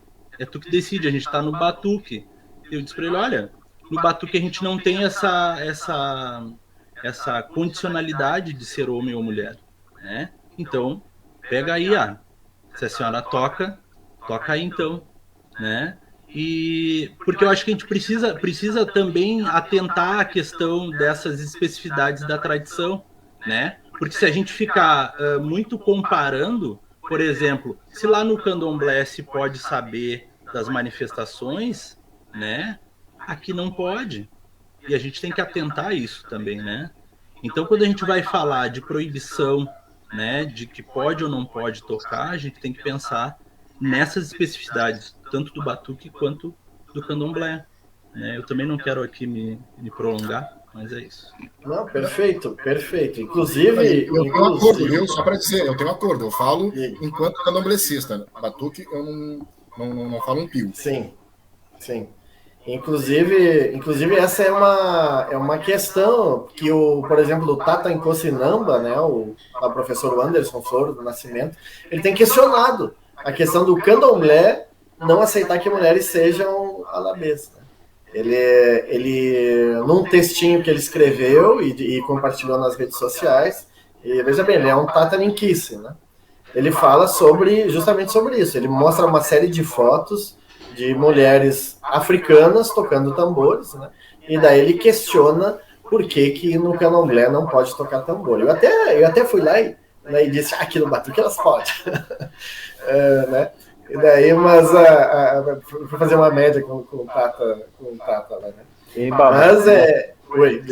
tu que decide, a gente tá no batuque. Eu disse para ele: olha, no batuque a gente não tem essa condicionalidade de ser homem ou mulher, né? Então, pega aí, se a senhora toca aí então, né? E porque eu acho que a gente precisa também atentar à questão dessas especificidades da tradição, né? Porque se a gente ficar muito comparando, por exemplo, se lá no candomblé se pode saber das manifestações, né? Aqui não pode. E a gente tem que atentar a isso também, né? Então, quando a gente vai falar de proibição, né, de que pode ou não pode tocar, a gente tem que pensar nessas especificidades, tanto do batuque quanto do candomblé. Né? Eu também não quero aqui me prolongar, mas é isso. Não, perfeito, perfeito. Inclusive... Eu tenho um acordo, viu? Só para dizer, eu tenho um acordo. Eu falo enquanto candomblecista. Batuque, eu não falo um pio. Sim, sim. Inclusive essa é uma questão que, por exemplo, o Tata Nkosinamba, né, o professor Anderson Floro do Nascimento, ele tem questionado a questão do candomblé não aceitar que mulheres sejam alabês. Né? Ele, num textinho que ele escreveu e compartilhou nas redes sociais, e veja bem, ele é um Tata Ninkice, né? Ele fala justamente sobre isso. Ele mostra uma série de fotos de mulheres africanas tocando tambores, né? E daí ele questiona por que no candomblé não pode tocar tambor. Eu até fui lá e disse, aqui no batuque elas podem. Né? E daí, mas fui fazer uma média com o Tata lá, né? Mas Oi,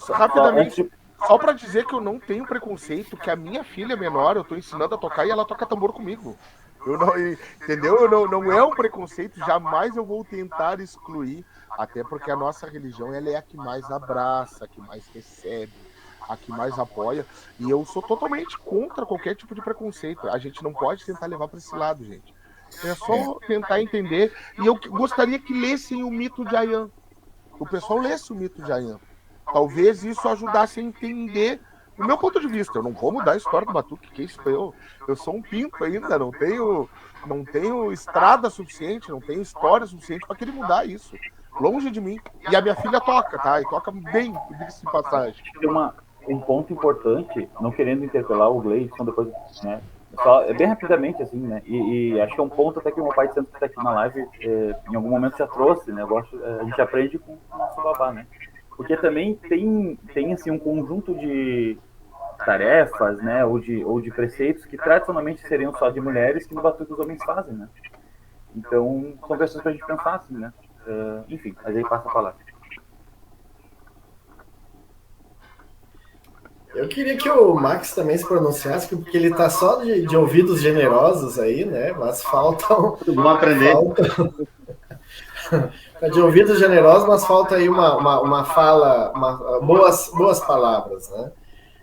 rapidamente, só para dizer que eu não tenho preconceito, que a minha filha menor, eu tô ensinando a tocar e ela toca tambor comigo. Entendeu? Não é um preconceito, jamais eu vou tentar excluir, até porque a nossa religião ela é a que mais abraça, a que mais recebe, a que mais apoia, e eu sou totalmente contra qualquer tipo de preconceito. A gente não pode tentar levar para esse lado, gente. É só tentar entender, e eu gostaria que lessem o mito de Ayan. O pessoal lesse o mito de Ayan. Talvez isso ajudasse a entender do meu ponto de vista. Eu não vou mudar a história do batuque, que isso eu sou um pinto ainda, não tenho estrada suficiente, não tenho história suficiente para querer mudar isso. Longe de mim. E a minha filha toca, tá? E toca bem, diga-se de passagem. Tem um ponto importante, não querendo interpelar o Gleidson depois, né? Só, bem rapidamente, assim, né? E acho que é um ponto até que o meu pai sempre está aqui na live, em algum momento já trouxe, né? A gente aprende com o nosso babá, né? Porque também tem assim, um conjunto de tarefas, né, ou de preceitos que tradicionalmente seriam só de mulheres que no batuque os homens fazem, né? Então, são questões para a gente pensar, assim, né? Enfim, mas aí passa a falar. Eu queria que o Max também se pronunciasse, porque ele tá só de ouvidos generosos aí, né? Mas faltam... Vamos aprender. De ouvidos generosos, mas falta aí uma fala, boas palavras, né?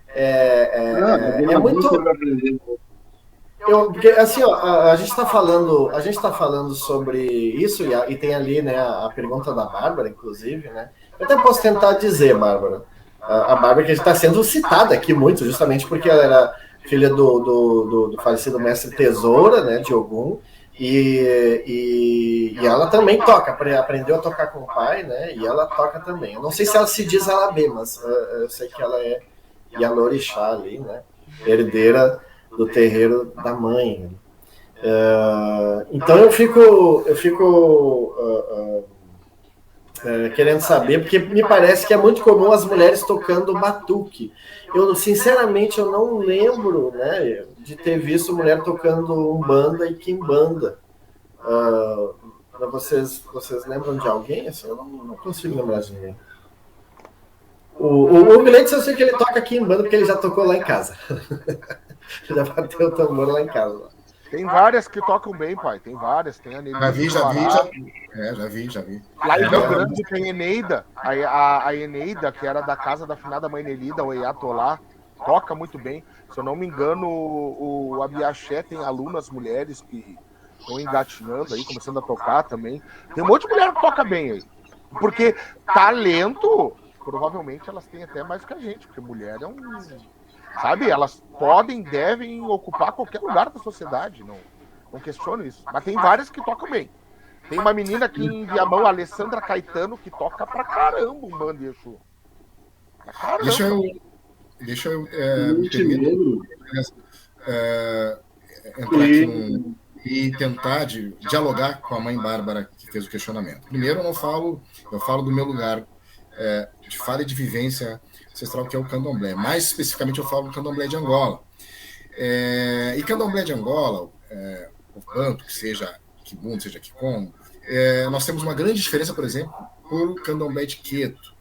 É muito... Porque, assim, ó, a gente está falando sobre isso, e tem ali, né, a pergunta da Bárbara, inclusive, né? Eu até posso tentar dizer, Bárbara, a Bárbara, que está sendo citada aqui muito, justamente porque ela era filha do falecido mestre Tesoura, né, de Ogum, e ela também toca, aprendeu a tocar com o pai, né, e ela toca também. Eu não sei se ela se diz Alabê, mas eu sei que ela é Yalorixá ali, né, herdeira do terreiro da mãe. Então eu fico querendo saber, porque me parece que é muito comum as mulheres tocando batuque. Sinceramente, eu não lembro, né, de ter visto mulher tocando umbanda e quimbanda. Vocês lembram de alguém? Assim, eu não consigo lembrar de ninguém. O Gleidson, eu sei que ele toca quimbanda porque ele já tocou lá em casa. Já bateu o tambor lá em casa. Tem várias que tocam bem, pai. Tem várias. Tem a Neneida. Já vi. Lá em Rio Grande tem Eneida. A Eneida, que era da casa da finada mãe Nelida, o Eiatolá, toca muito bem. Se eu não me engano, o Abiaxé tem alunas mulheres que estão engatinhando aí, começando a tocar também. Tem um monte de mulher que toca bem aí. Porque talento, provavelmente elas têm até mais que a gente, porque mulher é um... Sabe, elas devem ocupar qualquer lugar da sociedade, não questiono isso. Mas tem várias que tocam bem. Tem uma menina aqui em Viamão, a Alessandra Caetano, que toca pra caramba um bando de Exu. Pra caramba. Deixa eu entrar aqui e tentar dialogar com a mãe Bárbara, que fez o questionamento. Primeiro, eu falo do meu lugar de fala e de vivência ancestral, que é o candomblé. Mais especificamente, eu falo do candomblé de Angola. E candomblé de Angola, o banto, que seja Kimbundu, seja Kikongo, nós temos uma grande diferença, por exemplo, por candomblé de Queto.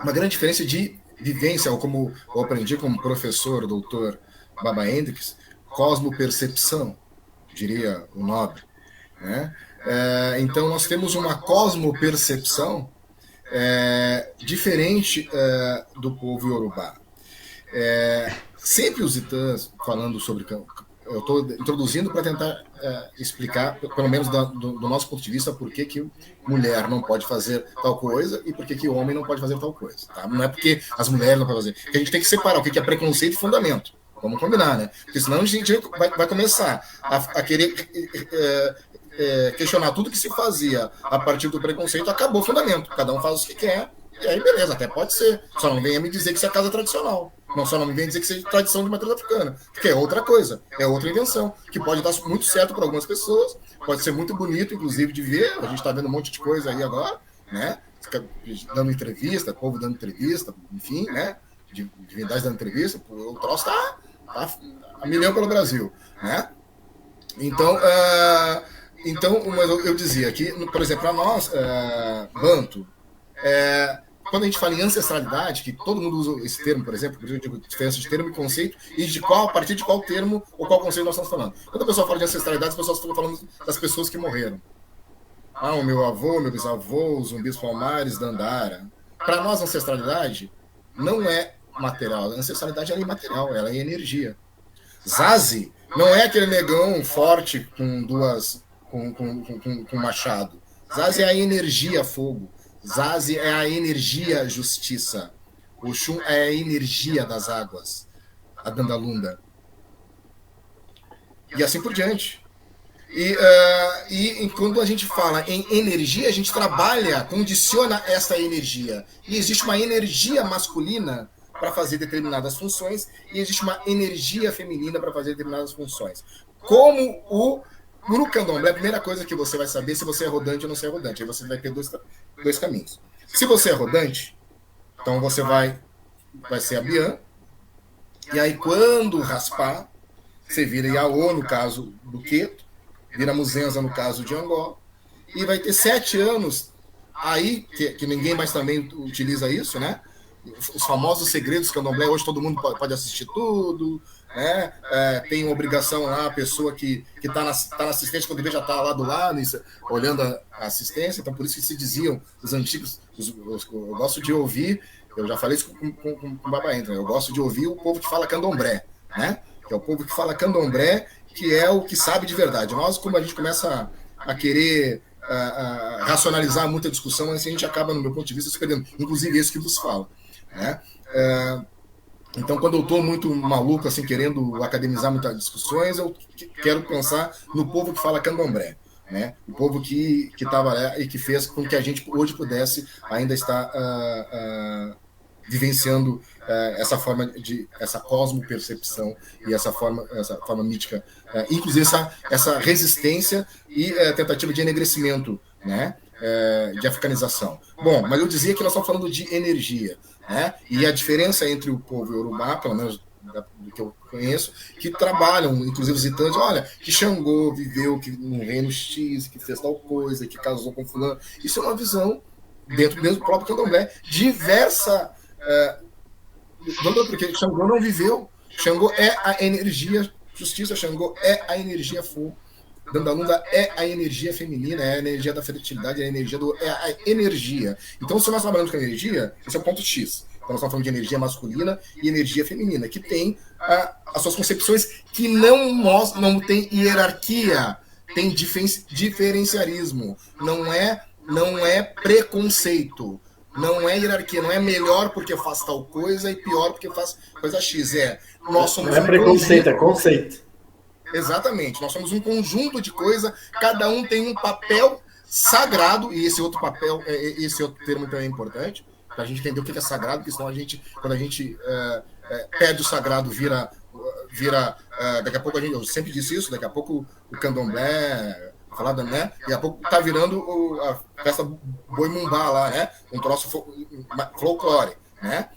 Uma grande diferença de vivência, ou como eu aprendi como professor, doutor Baba Hendricks, cosmopercepção. diria o nobre, né? Então nós temos uma cosmopercepção diferente do povo iorubá. Sempre os Itãs, falando sobre... Eu estou introduzindo para tentar explicar, pelo menos do nosso ponto de vista, por que mulher não pode fazer tal coisa e por que homem não pode fazer tal coisa. Tá? Não é porque as mulheres não podem fazer. Porque a gente tem que separar o que é preconceito e fundamento. Vamos combinar, né? Porque senão a gente vai começar a querer questionar tudo que se fazia a partir do preconceito. Acabou o fundamento. Cada um faz o que quer. E aí, beleza, até pode ser. Só não venha me dizer que isso é casa tradicional. Só não me venha dizer que isso é tradição de matriz africana. Porque é outra coisa. É outra invenção. Que pode dar muito certo para algumas pessoas. Pode ser muito bonito, inclusive, de ver. A gente está vendo um monte de coisa aí agora, né? Dando entrevista, povo dando entrevista, enfim, né? Divindades dando entrevista. O troço tá a milhão pelo Brasil, né? Então, mas eu dizia que, por exemplo, para nós, Banto, quando a gente fala em ancestralidade, que todo mundo usa esse termo, por exemplo, eu digo diferença de termo e conceito, e a partir de qual termo ou qual conceito nós estamos falando. Quando a pessoa fala de ancestralidade, as pessoas estão falando das pessoas que morreram. O meu avô, meu bisavô, os zumbis palmares, Dandara. Para nós, ancestralidade não é material. A ancestralidade é imaterial, ela é energia. Zazi não é aquele negão forte com machado. Zazi é a energia fogo. Zazi é a energia justiça. Oxum é a energia das águas. A Dandalunda. E assim por diante. E quando a gente fala em energia, a gente trabalha, condiciona essa energia. E existe uma energia masculina para fazer determinadas funções e existe uma energia feminina para fazer determinadas funções. Como no candomblé, a primeira coisa que você vai saber se você é rodante ou não é rodante. Aí você vai ter dois caminhos. Se você é rodante, então você vai ser a Bian. E aí quando raspar, você vira Iaô, no caso do Queto, vira Muzenza, no caso de Angola. E vai ter 7 anos aí, que ninguém mais também utiliza isso, né? Os famosos segredos do candomblé, hoje todo mundo pode assistir tudo, né? Tem uma obrigação lá, a pessoa que está na assistência, quando já está lá do lado, olhando a assistência, então por isso que se diziam os antigos, eu gosto de ouvir, eu já falei isso com o Baba Entra, eu gosto de ouvir o povo que fala candomblé, né? Que é o povo que fala candomblé, que é o que sabe de verdade. Nós, como a gente começa a querer racionalizar muita discussão, assim a gente acaba, no meu ponto de vista, se perdendo, inclusive esse que vos fala. Né? Então, quando eu estou muito maluco, assim, querendo academizar muitas discussões, eu quero pensar no povo que fala candomblé, né? O povo que estava lá e que fez com que a gente hoje pudesse ainda estar vivenciando essa cosmopercepção e essa forma mítica, inclusive essa resistência e tentativa de enegrecimento, né? De africanização. Bom, mas eu dizia que nós estamos falando de energia, né? E a diferença entre o povo iorubá, pelo menos do que eu conheço, que trabalham, inclusive os Itãs, olha, que Xangô viveu no reino X, que fez tal coisa, que casou com fulano. Isso é uma visão, dentro mesmo do próprio candomblé, diversa. Porque Xangô não viveu. Xangô é a energia justiça, Xangô é a energia fogo. Dandalunda é a energia feminina, é a energia da fertilidade, é a energia. Então, se nós trabalhamos com energia, esse é o ponto X. Então, nós estamos falando de energia masculina e energia feminina, que tem as suas concepções que não tem hierarquia, tem diferenciarismo, não é preconceito, não é hierarquia, não é melhor porque faz tal coisa e pior porque faz coisa X. Nós somos não é preconceito, é conceito. Exatamente, nós somos um conjunto de coisas, cada um tem um papel sagrado, e esse outro termo também é importante, para a gente entender o que é sagrado, porque senão quando a gente perde o sagrado, vira daqui a pouco eu sempre disse isso, daqui a pouco o candomblé, né? Daqui a pouco tá virando a festa boi mumbá lá, né? Um troço folclore, né?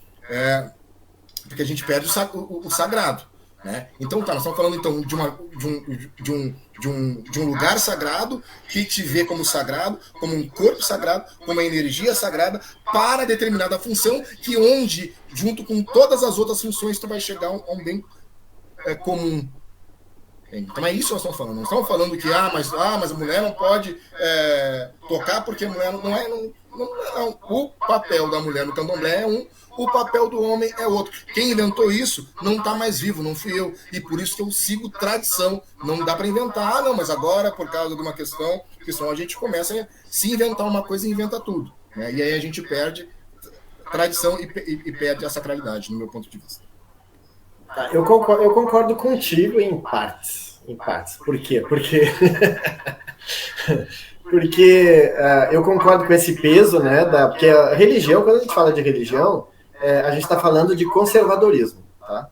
Porque a gente perde o sagrado. Né? Então nós estamos falando então de um lugar sagrado que te vê como sagrado, como um corpo sagrado, como uma energia sagrada para determinada função, que onde, junto com todas as outras funções, tu vai chegar a um bem comum. Então é isso que nós estamos falando. Não estamos falando que mas a mulher não pode tocar porque a mulher não. O papel da mulher no candomblé é um, o papel do homem é outro. Quem inventou isso não está mais vivo, não fui eu. E por isso que eu sigo tradição. Não dá para inventar, não, mas agora, por causa de uma questão, porque senão a gente começa a se inventar uma coisa e inventa tudo. Né? E aí a gente perde tradição e perde a sacralidade, no meu ponto de vista. Eu concordo contigo em partes. Por quê? Porque eu concordo com esse peso, né? Porque a religião, quando a gente fala de religião, a gente está falando de conservadorismo. Tá?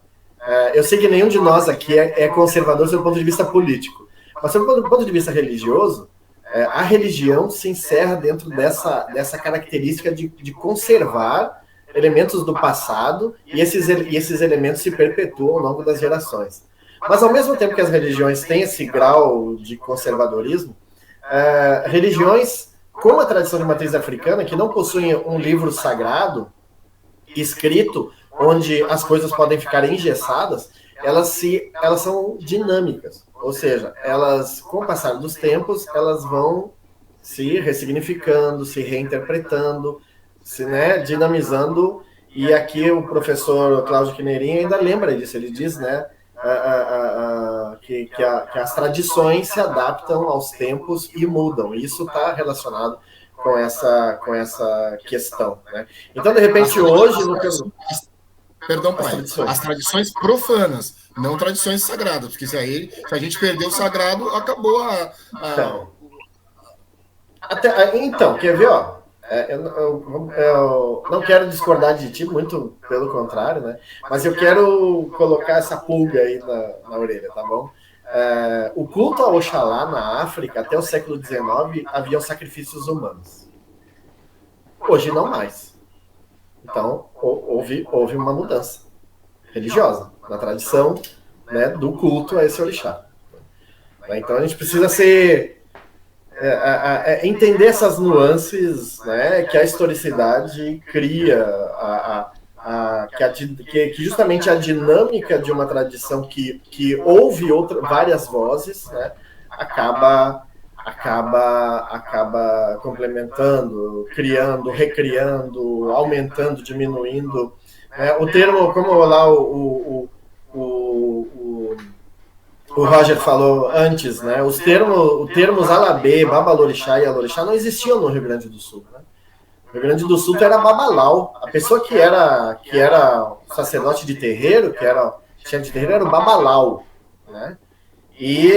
Eu sei que nenhum de nós aqui é conservador do ponto de vista político. Mas do ponto de vista religioso, a religião se encerra dentro dessa característica de conservar elementos do passado e esses elementos se perpetuam ao longo das gerações. Mas, ao mesmo tempo que as religiões têm esse grau de conservadorismo, religiões como a tradição de matriz africana, que não possuem um livro sagrado escrito, onde as coisas podem ficar engessadas, elas são dinâmicas. Ou seja, elas, com o passar dos tempos, elas vão se ressignificando, se reinterpretando, dinamizando, e aqui o professor Cláudio Quineirinho ainda lembra disso, ele diz, né, que as tradições se adaptam aos tempos e mudam, e isso está relacionado com essa questão. Né? Então, de repente, hoje... Perdão, pai, as tradições profanas, não tradições sagradas, porque se a gente perder o sagrado, acabou Então, quer ver, ó? Eu não quero discordar de ti, muito pelo contrário, né? Mas eu quero colocar essa pulga aí na orelha, tá bom? O culto ao Oxalá na África, até o século XIX, havia sacrifícios humanos. Hoje não mais. Então, houve uma mudança religiosa na tradição, né, do culto a esse orixá. Então, a gente precisa entender essas nuances, né, que a historicidade cria, que justamente a dinâmica de uma tradição que ouve várias vozes, né, acaba complementando, criando, recriando, aumentando, diminuindo. O termo, como lá o Roger falou antes, né? Os termos Alabê, Babalorixá e Alorixá não existiam no Rio Grande do Sul. Né? No Rio Grande do Sul era Babalau. A pessoa que era sacerdote de terreiro, que era chefe de terreiro, era o Babalau. Né? E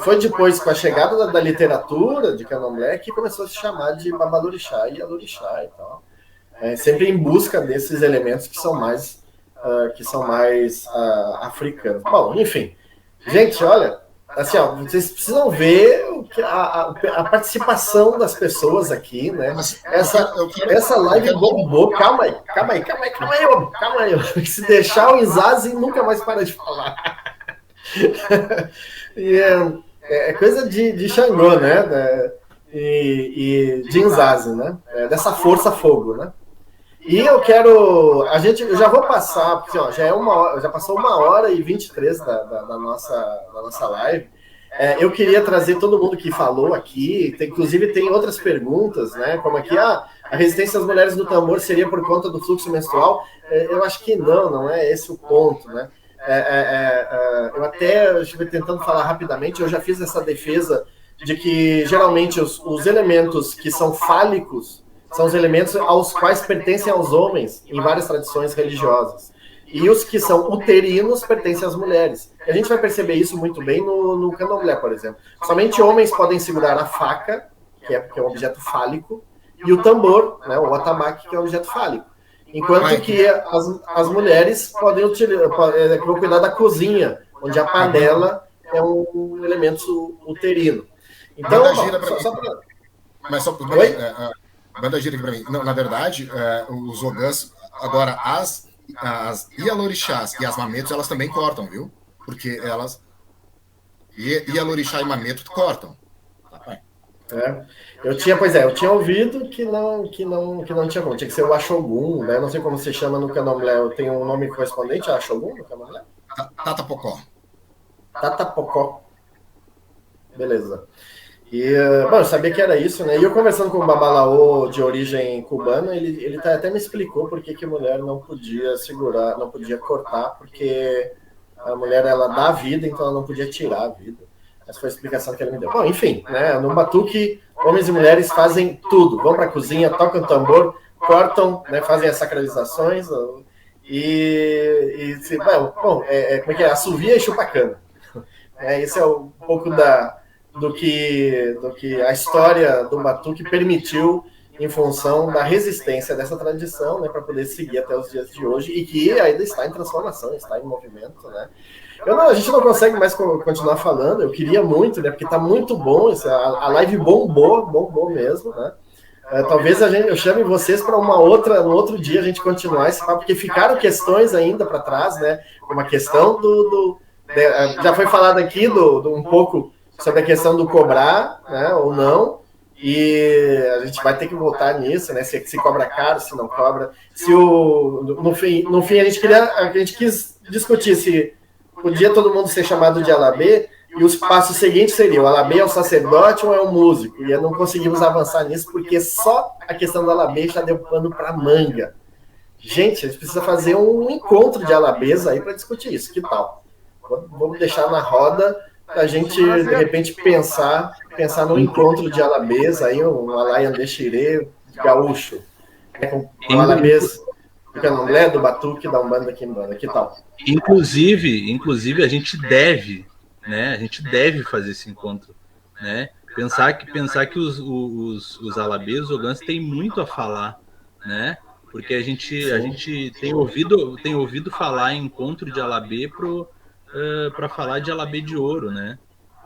foi depois, com a chegada da literatura de Candomblé, que começou a se chamar de Babalorixá e Alorixá e tal. Sempre em busca desses elementos que são mais africanos. Bom, enfim. Gente, olha, assim, ó, vocês precisam ver a participação das pessoas aqui, né? Essa live bombou. Calma aí. Se deixar o Inzazi, nunca mais para de falar. E é coisa de Xangô, né? E de Inzazi, né? Dessa força fogo, né? E eu já vou passar, porque ó, já passou 1h23 da nossa live. Eu queria trazer todo mundo que falou aqui, inclusive tem outras perguntas, né? Como aqui, a resistência às mulheres do tambor seria por conta do fluxo menstrual? Eu acho que não é esse o ponto, né? Eu até estive tentando falar rapidamente, eu já fiz essa defesa de que geralmente os elementos que são fálicos são os elementos aos quais pertencem aos homens em várias tradições religiosas. E os que são uterinos pertencem às mulheres. E a gente vai perceber isso muito bem no candomblé, por exemplo. Somente homens podem segurar a faca, que é um objeto fálico, e o tambor, né, o atabaque, que é um objeto fálico. Enquanto que as mulheres vão cuidar da cozinha, onde a panela é um elemento uterino. Então, Banda gira aqui para mim. Não, na verdade, os ogãs, agora as Ialorixás e as mametos, elas também cortam, viu? Porque elas... Ialorixá e mameto cortam. Eu tinha ouvido que não tinha como. Tinha que ser o Axogum, né? Não sei como se chama no candomblé. Tem um nome correspondente a Axogum no candomblé? Tatapocó. Tatapocó. Beleza. E, bom, eu sabia que era isso, né? E eu conversando com o babalaô de origem cubana, ele até me explicou por que a mulher não podia segurar, não podia cortar, porque a mulher, ela dá a vida, então ela não podia tirar a vida. Essa foi a explicação que ele me deu. Bom, enfim, né? No batuque, homens e mulheres fazem tudo. Vão para a cozinha, tocam tambor, cortam, né? Fazem as sacralizações bom, como é que é? Assovia e chupa cana. Esse é um pouco do que a história do batuque permitiu em função da resistência dessa tradição, né, para poder seguir até os dias de hoje, e que ainda está em transformação, está em movimento, né. A gente não consegue mais continuar falando, eu queria muito, né, porque está muito bom, a live bombou mesmo, né. Talvez eu chame vocês para no outro dia a gente continuar esse papo, porque ficaram questões ainda para trás, né, uma questão já foi falado aqui um pouco sobre a questão do cobrar, né, ou não, e a gente vai ter que voltar nisso, né, se cobra caro, se não cobra, no fim a gente quis discutir se podia todo mundo ser chamado de alabê, e os passos seguintes seriam: o alabê é um sacerdote ou é um músico? E não conseguimos avançar nisso, porque só a questão do alabê já deu pano para manga. Gente, a gente precisa fazer um encontro de alabês aí para discutir isso, que tal? Vamos deixar na roda a gente, de repente, pensar num encontro de alabês, aí um Alain de Xirê gaúcho, com um alabês do candomblé, do batuque, da Umbanda, Quimbanda, que tal? Inclusive a gente deve, né? A gente deve fazer esse encontro, né? Pensar que os alabês, os ogãs têm muito a falar, né? Porque a gente tem ouvido falar em encontro de alabê para falar de alabê de ouro, né?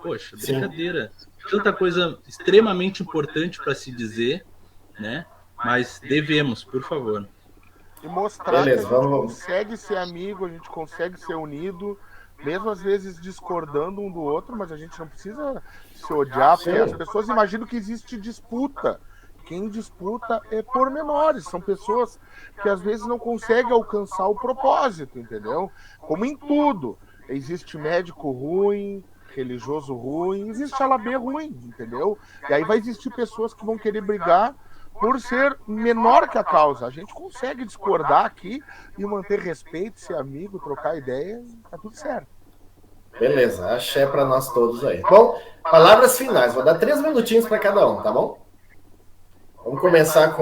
Poxa, brincadeira. Tanta coisa extremamente importante para se dizer, né? Mas devemos, por favor. E mostrar que a gente consegue ser amigo, a gente consegue ser unido, mesmo às vezes discordando um do outro, mas a gente não precisa se odiar, porque as pessoas imaginam que existe disputa. Quem disputa é pormenores, são pessoas que às vezes não conseguem alcançar o propósito, entendeu? Como em tudo. Existe médico ruim, religioso ruim, existe alabê ruim, entendeu? E aí vai existir pessoas que vão querer brigar por ser menor que a causa. A gente consegue discordar aqui e manter respeito, ser amigo, trocar ideia, tá tudo certo. Beleza, axé para nós todos aí. Bom, palavras finais, vou dar 3 minutinhos para cada um, tá bom? Vamos começar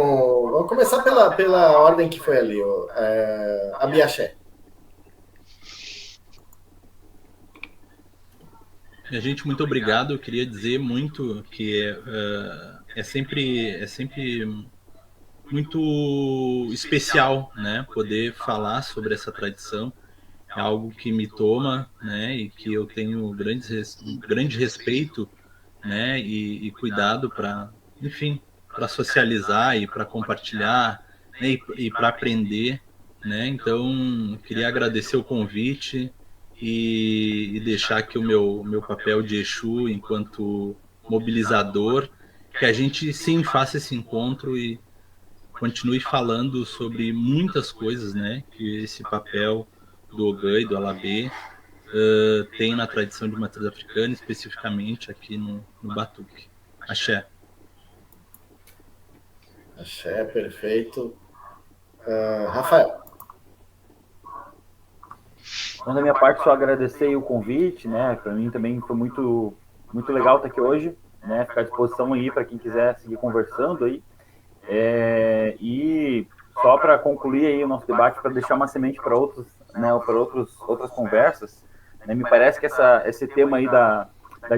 pela ordem que foi ali, Abiaxé. Gente, muito obrigado. Eu queria dizer muito que é sempre muito especial, né, poder falar sobre essa tradição. É algo que me toma, né, e que eu tenho grande respeito, né, e cuidado para, enfim, para socializar e para compartilhar, né, e para aprender, né. Então, queria agradecer o convite e deixar aqui o meu papel de Exu enquanto mobilizador, que a gente sim faça esse encontro e continue falando sobre muitas coisas, né, que esse papel do Ogã e do Alabê tem na tradição de matriz africana, especificamente aqui no Batuque. Axé. Axé, perfeito. Rafael. Então, da minha parte, só agradecer o convite, né? Para mim também foi muito legal estar aqui hoje, né? Ficar à disposição aí para quem quiser seguir conversando aí. E só para concluir aí o nosso debate, para deixar uma semente para outros, né? Para outras conversas, né? Me parece que esse tema aí da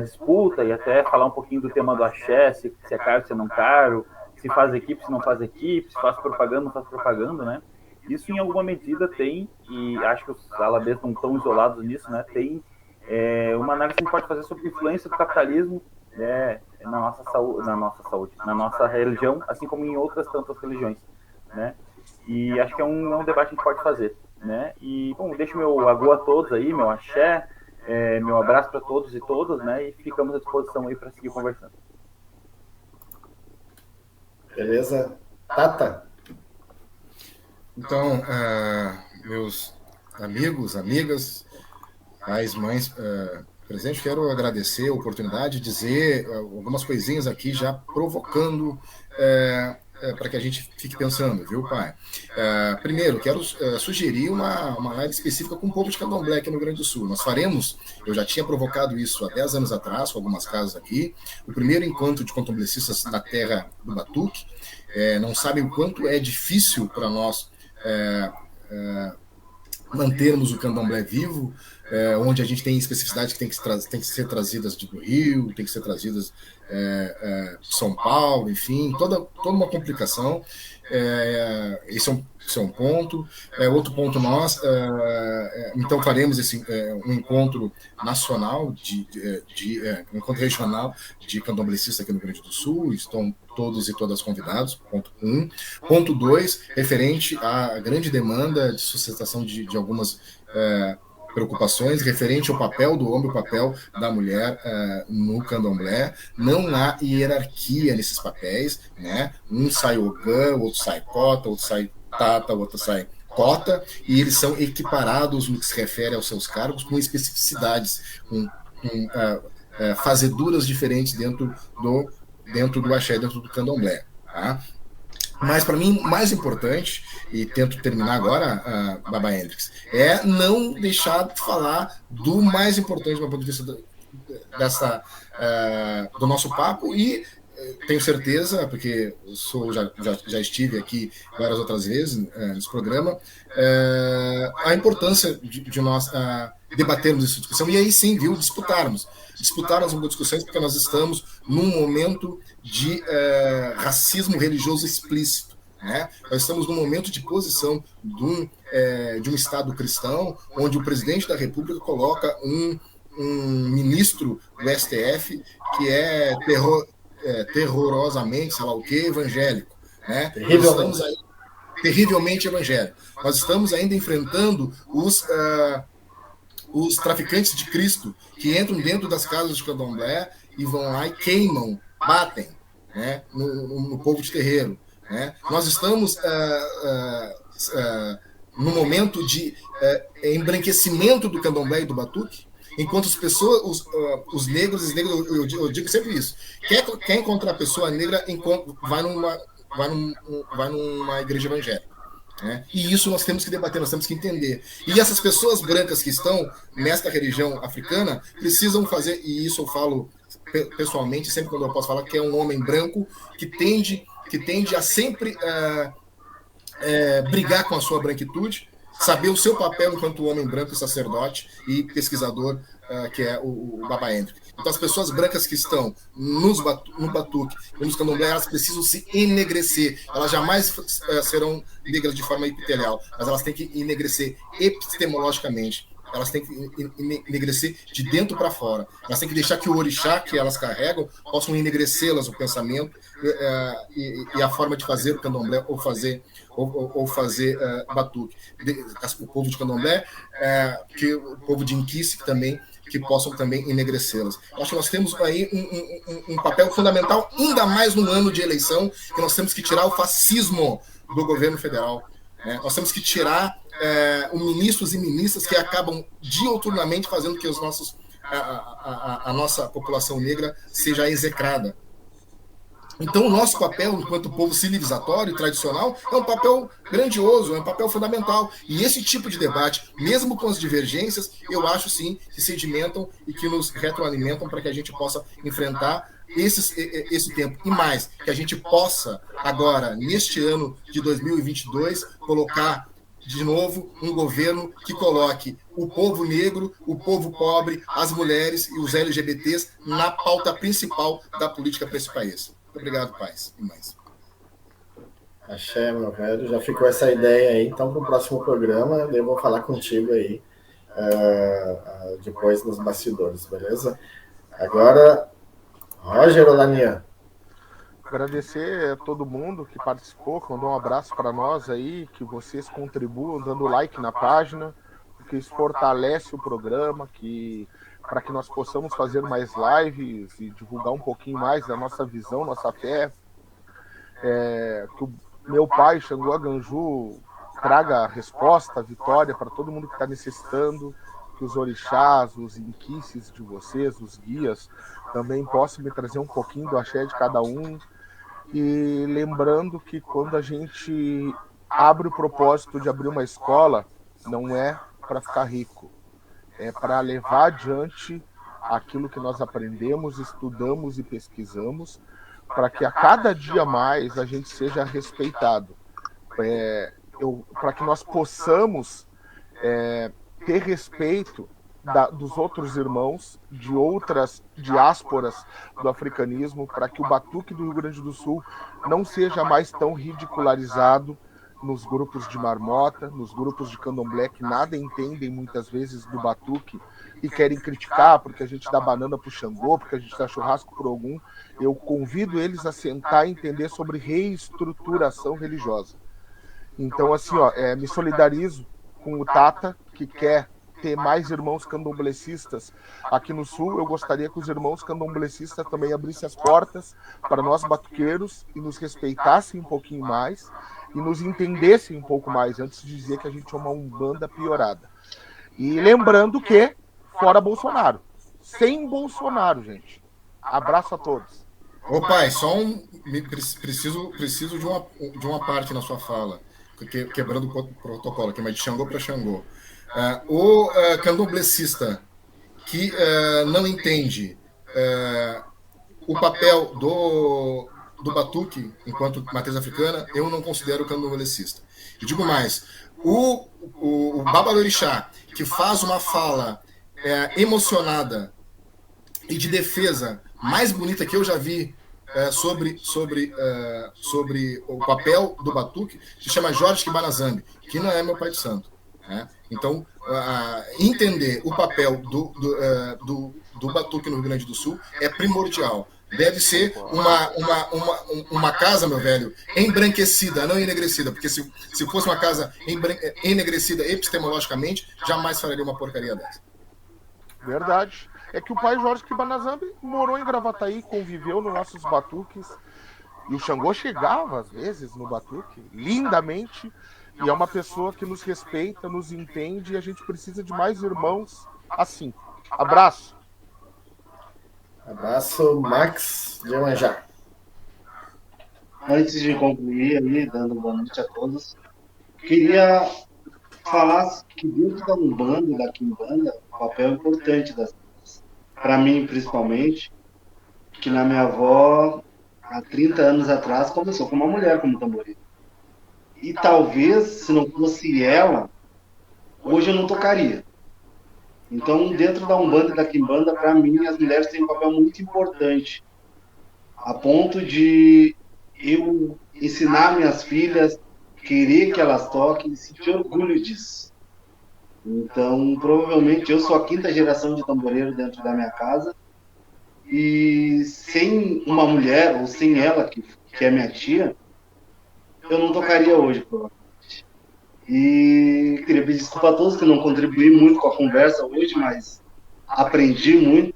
disputa e até falar um pouquinho do tema do axé, se é caro, se é não caro, se faz equipe, se não faz equipe, se faz propaganda, não faz propaganda, né? Isso, em alguma medida, tem, e acho que os alabês não estão isolados nisso, né? Tem uma análise que a gente pode fazer sobre a influência do capitalismo na nossa religião, assim como em outras tantas religiões, né? E acho que é um debate que a gente pode fazer, né? E, bom, deixo meu agô a todos aí, meu axé, meu abraço para todos e todas, né? E ficamos à disposição aí para seguir conversando. Beleza. Tata? Então, meus amigos, amigas, pais, mães, Presente, quero agradecer a oportunidade de dizer algumas coisinhas aqui, já provocando para que a gente fique pensando, viu, pai? Primeiro, quero sugerir uma live específica com o povo de Candomblé aqui no Rio Grande do Sul. Nós faremos, eu já tinha provocado isso há 10 anos atrás, com algumas casas aqui, o primeiro encontro de candomblecistas na terra do Batuque. Não sabem o quanto é difícil para nós mantermos o candomblé vivo, onde a gente tem especificidades que tem que ser trazidas do Rio, tem que ser trazidas de São Paulo, enfim, toda uma complicação. Esse é um ponto. Outro ponto, nós então faremos um encontro nacional, um encontro regional de candomblecistas aqui no Rio Grande do Sul. Estão todos e todas convidados, ponto 1. Ponto 2, referente à grande demanda de sustentação de algumas preocupações referente ao papel do homem, o papel da mulher no candomblé. Não há hierarquia nesses papéis, né? Um sai ogã, outro sai cota, outro sai tata, outro sai cota, e eles são equiparados no que se refere aos seus cargos, com especificidades, com fazeduras diferentes dentro do axé, dentro do candomblé, tá? Mas, para mim, mais importante, e tento terminar agora, Baba Hendrix, é não deixar de falar do mais importante do ponto de vista do nosso papo, e tenho certeza, porque já estive aqui várias outras vezes nesse programa, a importância de nós debatermos essa discussão, e aí sim, viu, disputarmos algumas discussões, porque nós estamos num momento de racismo religioso explícito, né? Nós estamos num momento de posição de um Estado cristão, onde o presidente da República coloca um ministro do STF que é terrorosamente, sei lá o que, evangélico, né? Terrivelmente evangélico. Nós estamos ainda enfrentando os traficantes de Cristo, que entram dentro das casas de candomblé e vão lá e queimam, batem, né, no povo de terreiro, né? Nós estamos no momento de embranquecimento do candomblé e do batuque, enquanto as pessoas, os negros, eu digo sempre isso, quer encontrar pessoa negra, vai numa igreja evangélica. E isso nós temos que debater, nós temos que entender. E essas pessoas brancas que estão nesta religião africana precisam fazer, e isso eu falo pessoalmente, sempre quando eu posso falar, que é um homem branco que tende a sempre brigar com a sua branquitude, saber o seu papel enquanto homem branco, sacerdote e pesquisador, que é o Baba Hendrix. Então, as pessoas brancas que estão no batuque e nos candomblé, elas precisam se enegrecer. Elas jamais serão negras de forma epitelial, mas elas têm que enegrecer epistemologicamente. Elas têm que enegrecer de dentro para fora. Elas têm que deixar que o orixá que elas carregam possam enegrecê-las, o pensamento e a forma de fazer o candomblé ou fazer batuque. O povo de candomblé, o povo de inquice também, que possam também enegrecê-las. Acho que nós temos aí um papel fundamental, ainda mais no ano de eleição, que nós temos que tirar o fascismo do governo federal. Nós temos que tirar os ministros e ministras que acabam diuturnamente fazendo que a nossa população negra seja execrada. Então, o nosso papel, enquanto povo civilizatório e tradicional, é um papel grandioso, é um papel fundamental. E esse tipo de debate, mesmo com as divergências, eu acho sim que sedimentam e que nos retroalimentam para que a gente possa enfrentar esse tempo. E mais, que a gente possa, agora, neste ano de 2022, colocar de novo um governo que coloque o povo negro, o povo pobre, as mulheres e os LGBTs na pauta principal da política para esse país. Muito obrigado, paz. E mais. Axé, meu velho. Já ficou essa ideia aí. Então, para o próximo programa, eu vou falar contigo aí depois nos bastidores, beleza? Agora, Roger Olanian. Agradecer a todo mundo que participou, que mandou um abraço para nós aí, que vocês contribuam dando like na página, porque isso fortalece o programa, para que nós possamos fazer mais lives e divulgar um pouquinho mais da nossa visão, nossa fé. Que o meu pai, Xangô Aganju, traga a resposta, a vitória para todo mundo que está necessitando, que os orixás, os inquices de vocês, os guias, também possam me trazer um pouquinho do axé de cada um. E lembrando que quando a gente abre o propósito de abrir uma escola, não é para ficar rico, é para levar adiante aquilo que nós aprendemos, estudamos e pesquisamos, para que a cada dia mais a gente seja respeitado, para que nós possamos ter respeito dos outros irmãos, de outras diásporas do africanismo, para que o batuque do Rio Grande do Sul não seja mais tão ridicularizado nos grupos de marmota, nos grupos de candomblé, que nada entendem muitas vezes do batuque e querem criticar porque a gente dá banana pro Xangô, porque a gente dá churrasco pro Ogum. Eu convido eles a sentar e entender sobre reestruturação religiosa. Então, assim, me solidarizo com o Tata, que quer ter mais irmãos candomblecistas aqui no Sul. Eu gostaria que os irmãos candomblecistas também abrissem as portas para nós batuqueiros e nos respeitassem um pouquinho mais e nos entendessem um pouco mais, antes de dizer que a gente é uma umbanda piorada. E lembrando que, fora Bolsonaro. Sem Bolsonaro, gente. Abraço a todos. Ô pai, preciso de uma parte na sua fala, quebrando o protocolo aqui, mas de Xangô para Xangô. O candomblecista que não entende o papel do batuque enquanto matriz africana, eu não considero candombelecista. E digo mais, o babalorixá que faz uma fala emocionada e de defesa mais bonita que eu já vi sobre o papel do batuque, se chama Jorge Kibanazambi, que não é meu pai de santo. Então, entender o papel do batuque no Rio Grande do Sul é primordial. Deve ser uma casa, meu velho, embranquecida, não enegrecida, porque se fosse uma casa enegrecida epistemologicamente, jamais faria uma porcaria dessa. Verdade. É que o pai Jorge Kibanazambi morou em Gravataí, conviveu nos nossos batuques, e o Xangô chegava às vezes no batuque, lindamente, e é uma pessoa que nos respeita, nos entende, e a gente precisa de mais irmãos assim. Abraço. Abraço, Max de Manjá. Antes de concluir ali, dando boa noite a todos, queria falar que dentro da Umbanda e da Quimbanda, o papel importante para mim principalmente, que na minha avó, há 30 anos atrás, começou com uma mulher como tamborista. E talvez, se não fosse ela, hoje eu não tocaria. Então, dentro da Umbanda e da Quimbanda, para mim, as mulheres têm um papel muito importante, a ponto de eu ensinar minhas filhas, querer que elas toquem e sentir orgulho disso. Então, provavelmente, eu sou a 5ª geração de tamboreiro dentro da minha casa, e sem uma mulher, ou sem ela, que é minha tia, eu não tocaria hoje, provavelmente. E queria pedir desculpa a todos que não contribuí muito com a conversa hoje, mas aprendi muito.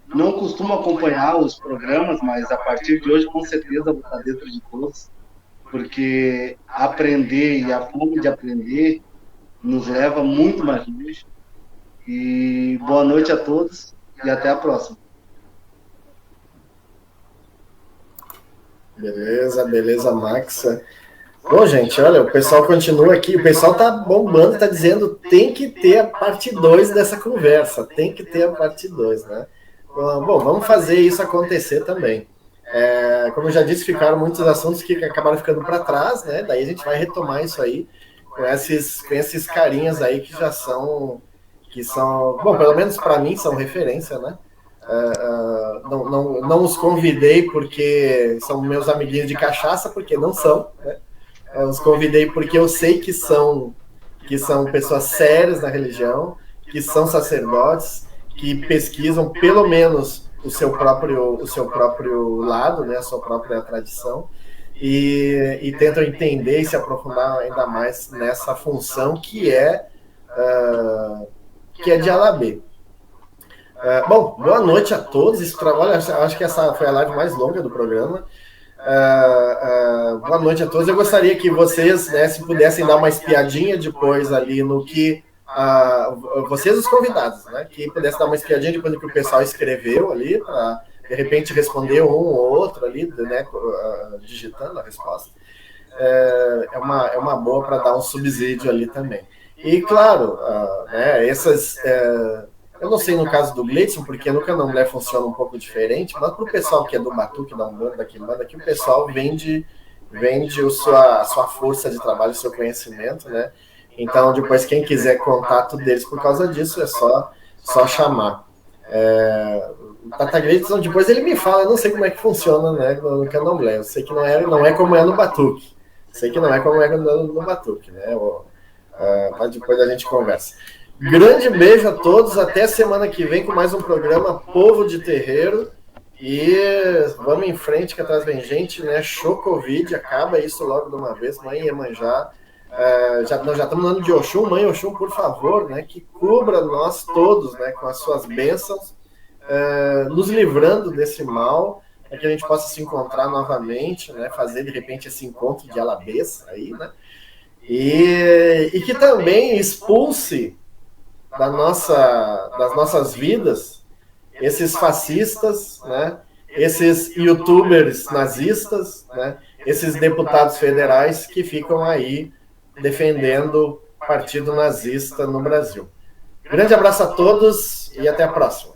Não costumo acompanhar os programas, mas a partir de hoje, com certeza, vou estar dentro de todos, porque aprender e a fome de aprender nos leva muito mais longe. E boa noite a todos e até a próxima. Beleza, Max. Bom, gente, olha, o pessoal continua aqui, o pessoal tá bombando, tá dizendo tem que ter a parte 2 dessa conversa, tem que ter a parte 2, né? Bom, vamos fazer isso acontecer também. Como eu já disse, ficaram muitos assuntos que acabaram ficando para trás, né? Daí a gente vai retomar isso aí com esses carinhas aí que são, bom, pelo menos para mim são referência, né? Não os convidei porque são meus amiguinhos de cachaça, porque não são, né? Eu os convidei porque eu sei que são pessoas sérias na religião, que são sacerdotes, que pesquisam pelo menos o seu próprio lado, né, a sua própria tradição, e tentam entender e se aprofundar ainda mais nessa função que é de Alabê. Bom, boa noite a todos. Olha, acho que essa foi a live mais longa do programa. Boa noite a todos. Eu gostaria que vocês, né, se pudessem dar uma espiadinha depois ali no que vocês, os convidados, né, que pudessem dar uma espiadinha depois do que o pessoal escreveu ali, para de repente responder um ou outro ali, né, digitando a resposta. É uma boa para dar um subsídio ali também. E, claro, né, eu não sei no caso do Gleidson, porque no Candomblé funciona um pouco diferente, mas para o pessoal que é do Batuque, da Umbanda, da Quimbanda, que o pessoal vende a sua força de trabalho, o seu conhecimento, né? Então, depois, quem quiser contato deles por causa disso, é só chamar. O Tata Gleidson, depois ele me fala, eu não sei como é que funciona, né, no Candomblé, eu sei que não é como é no Batuque, sei que não é como é no Batuque, né? Mas depois a gente conversa. Grande beijo a todos, até semana que vem com mais um programa Povo de Terreiro. E vamos em frente, que atrás vem gente, né? Show Covid, acaba isso logo de uma vez. Mãe Iemanjá, nós já estamos no ano de Oxum. Mãe Oxum, por favor, né? Que cubra nós todos, né? Com as suas bênçãos, nos livrando desse mal, para que a gente possa se encontrar novamente, né? Fazer de repente esse encontro de Alabês aí, né? E que também expulse das nossas vidas esses fascistas, né? Esses youtubers nazistas, né? Esses deputados federais que ficam aí defendendo o partido nazista no Brasil. Grande abraço a todos e até a próxima.